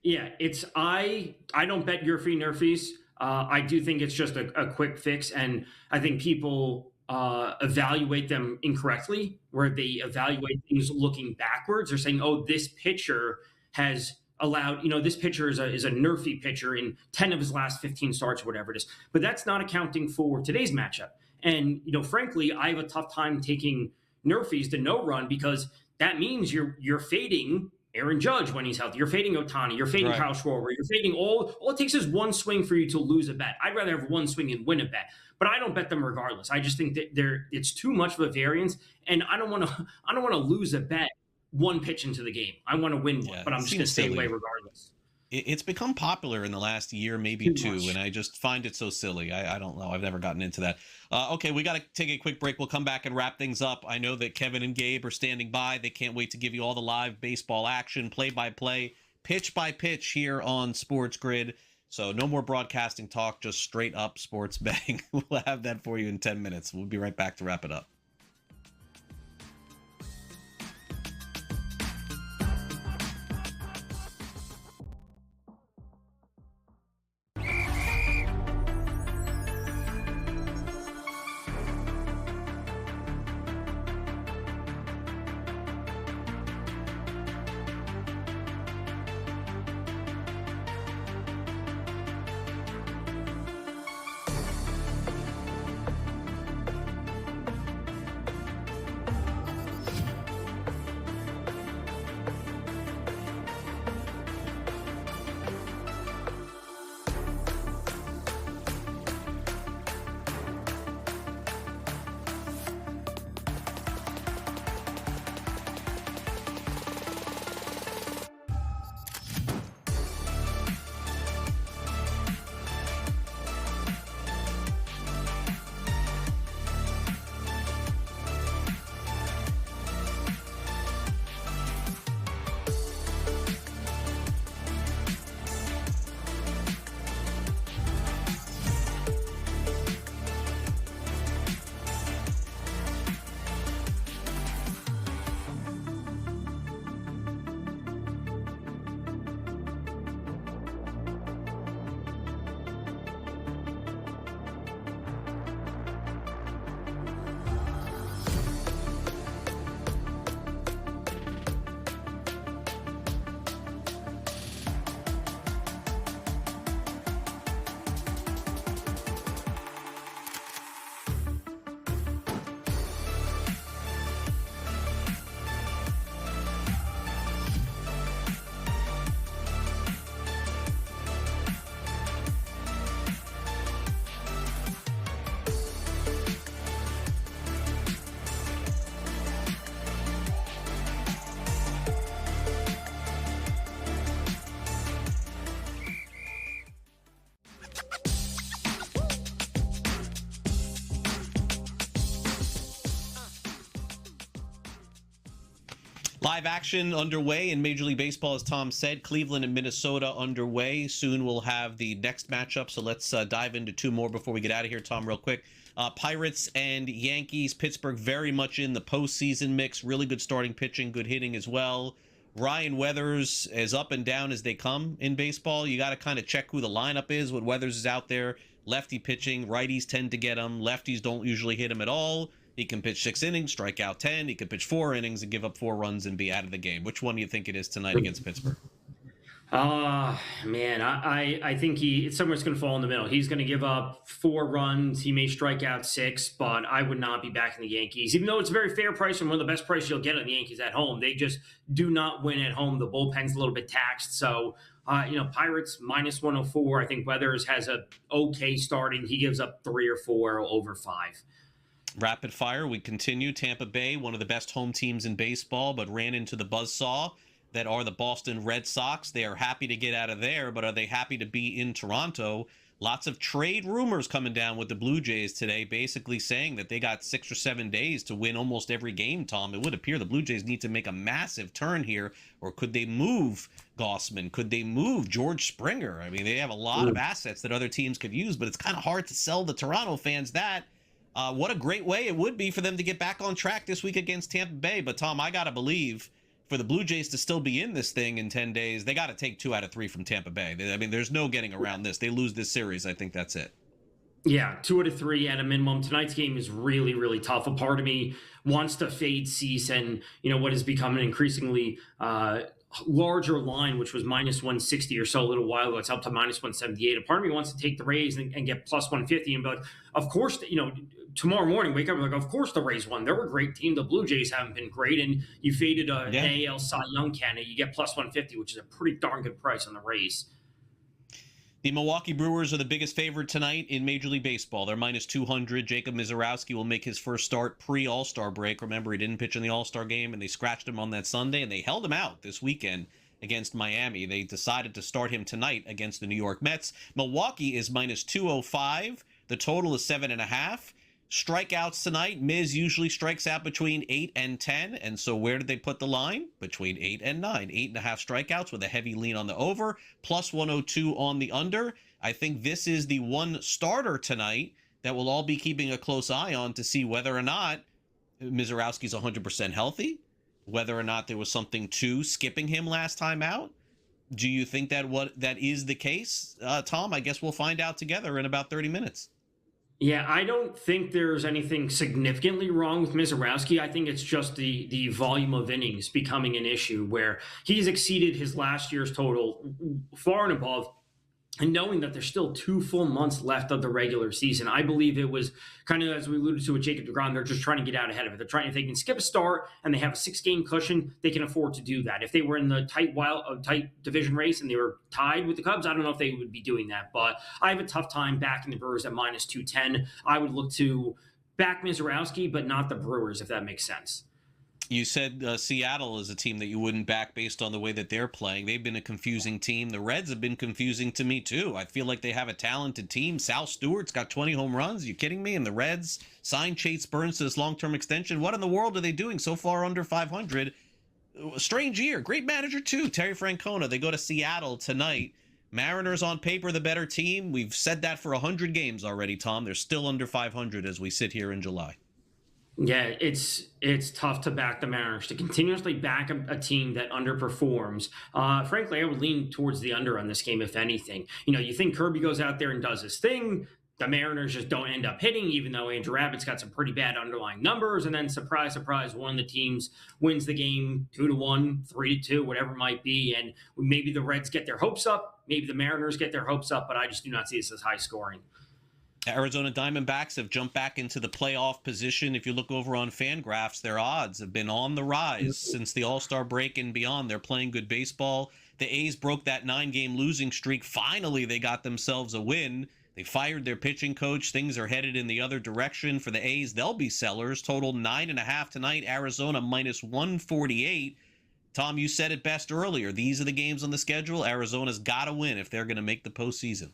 Yeah, I don't bet Yurfee Nerfies. I do think it's just a quick fix, and I think people evaluate them incorrectly, where they evaluate things looking backwards. They're saying, oh, this pitcher has allowed, this pitcher is a Nerfie pitcher in 10 of his last 15 starts, whatever it is. But that's not accounting for today's matchup. And, frankly, I have a tough time taking Nerfies to no run, because that means you're fading Aaron Judge when he's healthy. You're fading Ohtani. You're fading Kyle Schwarber. You're fading all it takes is one swing for you to lose a bet. I'd rather have one swing and win a bet, but I don't bet them regardless. I just think that it's too much of a variance, and I don't want to lose a bet one pitch into the game. I want to win one, but I'm just going to stay away regardless. It's become popular in the last year, maybe two, and I just find it so silly. I don't know. I've never gotten into that. Okay, we got to take a quick break. We'll come back and wrap things up. I know that Kevin and Gabe are standing by. They can't wait to give you all the live baseball action, play-by-play, pitch-by-pitch here on SportsGrid. So no more broadcasting talk, just straight-up sports betting. We'll have that for you in 10 minutes. We'll be right back to wrap it up. Live action underway in Major League Baseball, as Tom said. Cleveland and Minnesota underway. Soon we'll have the next matchup. So let's dive into two more before we get out of here, Tom, real quick. Pirates and Yankees. Pittsburgh very much in the postseason mix. Really good starting pitching, good hitting as well. Ryan Weathers, as up and down as they come in baseball, you got to kind of check who the lineup is when Weathers is out there. Lefty pitching, righties tend to get him. Lefties don't usually hit him at all. He can pitch 6 innings, strike out 10. He can pitch 4 innings and give up 4 runs and be out of the game. Which one do you think it is tonight against Pittsburgh? Man, I think it's somewhere going to fall in the middle. He's going to give up 4 runs. He may strike out 6, but I would not be backing the Yankees, even though it's a very fair price and one of the best prices you'll get on the Yankees at home. They just do not win at home. The bullpen's a little bit taxed. So, Pirates minus 104. I think Weathers has a okay starting. He gives up 3 or 4 over 5. Rapid fire, we continue. Tampa Bay, one of the best home teams in baseball, but ran into the buzzsaw that are the Boston Red Sox. They are happy to get out of there, but are they happy to be in Toronto? Lots of trade rumors coming down with the Blue Jays today, basically saying that they got 6 or 7 days to win almost every game, Tom. It would appear the Blue Jays need to make a massive turn here, or could they move Gossman? Could they move George Springer? I mean, they have a lot of assets that other teams could use, but it's kind of hard to sell the Toronto fans that. What a great way it would be for them to get back on track this week against Tampa Bay. But, Tom, I got to believe for the Blue Jays to still be in this thing in 10 days, they got to take 2 out of 3 from Tampa Bay. I mean, there's no getting around this. They lose this series. I think that's it. Yeah, 2 out of 3 at a minimum. Tonight's game is really, really tough. A part of me wants to fade Cease and, what has become an increasingly larger line, which was minus 160 or so a little while ago. It's up to minus 178. A part of me wants to take the Rays and get plus 150 and be like, of course, tomorrow morning, wake up like, of course the Rays won. They're a great team. The Blue Jays haven't been great. And you faded an AL Cy Young candidate. You get plus 150, which is a pretty darn good price on the Rays. The Milwaukee Brewers are the biggest favorite tonight in Major League Baseball. They're minus 200. Jacob Mizorowski will make his first start pre-All-Star break. Remember, he didn't pitch in the All-Star game, and they scratched him on that Sunday, and they held him out this weekend against Miami. They decided to start him tonight against the New York Mets. Milwaukee is minus 205. The total is 7.5. Strikeouts tonight. Miz usually strikes out between 8 and 10. And so where did they put the line? Between 8 and 9. 8.5 strikeouts with a heavy lean on the over. Plus 102 on the under. I think this is the one starter tonight that we'll all be keeping a close eye on to see whether or not Mizorowski's 100% healthy. Whether or not there was something to skipping him last time out. Do you think that that is the case, Tom? I guess we'll find out together in about 30 minutes. Yeah, I don't think there's anything significantly wrong with Mizorowski. I think it's just the volume of innings becoming an issue where he's exceeded his last year's total far and above. And knowing that there's still 2 full months left of the regular season, I believe it was kind of, as we alluded to with Jacob deGrom, they're just trying to get out ahead of it. They're trying, if they can skip a start and they have a 6-game cushion, they can afford to do that. If they were in the tight division race and they were tied with the Cubs, I don't know if they would be doing that. But I have a tough time backing the Brewers at minus 210. I would look to back Mizorowski, but not the Brewers, if that makes sense. You said Seattle is a team that you wouldn't back based on the way that they're playing. They've been a confusing team. The Reds have been confusing to me, too. I feel like they have a talented team. Sal Stewart's got 20 home runs. You kidding me? And the Reds signed Chase Burns to this long-term extension. What in the world are they doing so far under 500? Strange year. Great manager, too. Terry Francona. They go to Seattle tonight. Mariners on paper the better team. We've said that for 100 games already, Tom. They're still under 500 as we sit here in July. Yeah, it's tough to back the Mariners, to continuously back a team that underperforms. Frankly, I would lean towards the under on this game, if anything. You think Kirby goes out there and does his thing. The Mariners just don't end up hitting, even though Andrew Abbott's got some pretty bad underlying numbers. And then, surprise, surprise, one of the teams wins the game 2-1, 3-2, whatever it might be. And maybe the Reds get their hopes up. Maybe the Mariners get their hopes up, but I just do not see this as high scoring. Arizona Diamondbacks have jumped back into the playoff position. If you look over on Fangraphs, their odds have been on the rise since the All-Star break and beyond. They're playing good baseball. The A's broke that 9-game losing streak. Finally, they got themselves a win. They fired their pitching coach. Things are headed in the other direction for the A's. They'll be sellers. Total 9.5 tonight. Arizona minus 148. Tom, you said it best earlier. These are the games on the schedule. Arizona's got to win if they're going to make the postseason.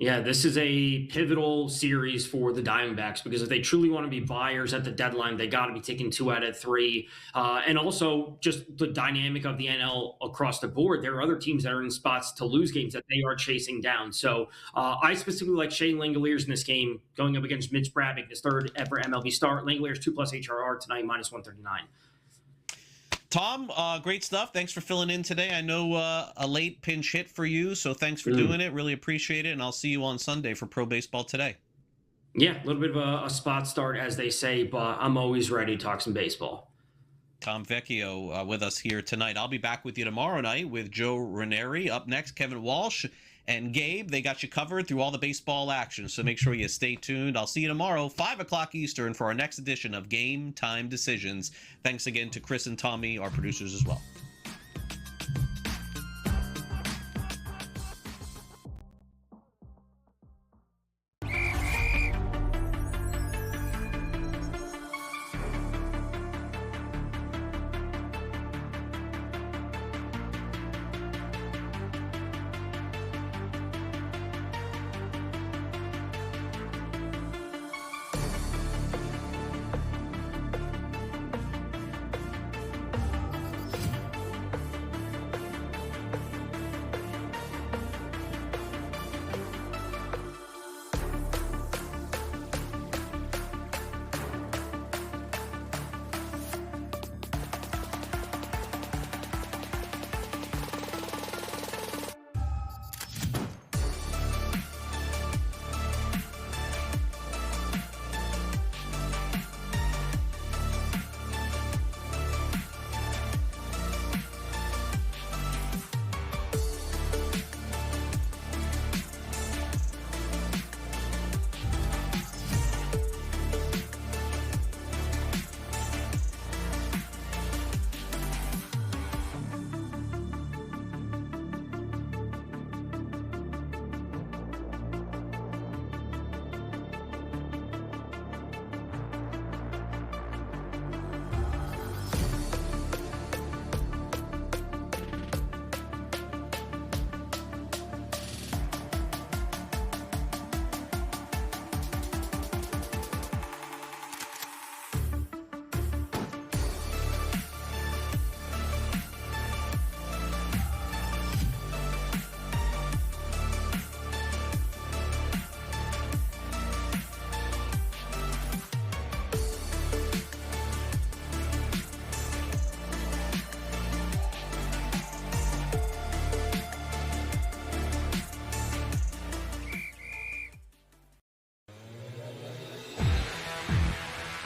Yeah, this is a pivotal series for the Diamondbacks because if they truly want to be buyers at the deadline, they got to be taking 2 out of 3. And also just the dynamic of the NL across the board. There are other teams that are in spots to lose games that they are chasing down. So I specifically like Shane Langoliers in this game going up against Mitch Bradvick, his 3rd ever MLB start. Langoliers 2+ HRR tonight, -139. Tom, great stuff. Thanks for filling in today. I know a late pinch hit for you, so thanks for doing it. Really appreciate it, and I'll see you on Sunday for Pro Baseball Today. Yeah, a little bit of a spot start, as they say, but I'm always ready to talk some baseball. Tom Vecchio with us here tonight. I'll be back with you tomorrow night with Joe Ranieri. Up next, Kevin Walsh and Gabe. They got you covered through all the baseball action, so make sure you stay tuned. I'll see you tomorrow, 5 o'clock Eastern, for our next edition of Game Time Decisions. Thanks again to Chris and Tommy, our producers as well.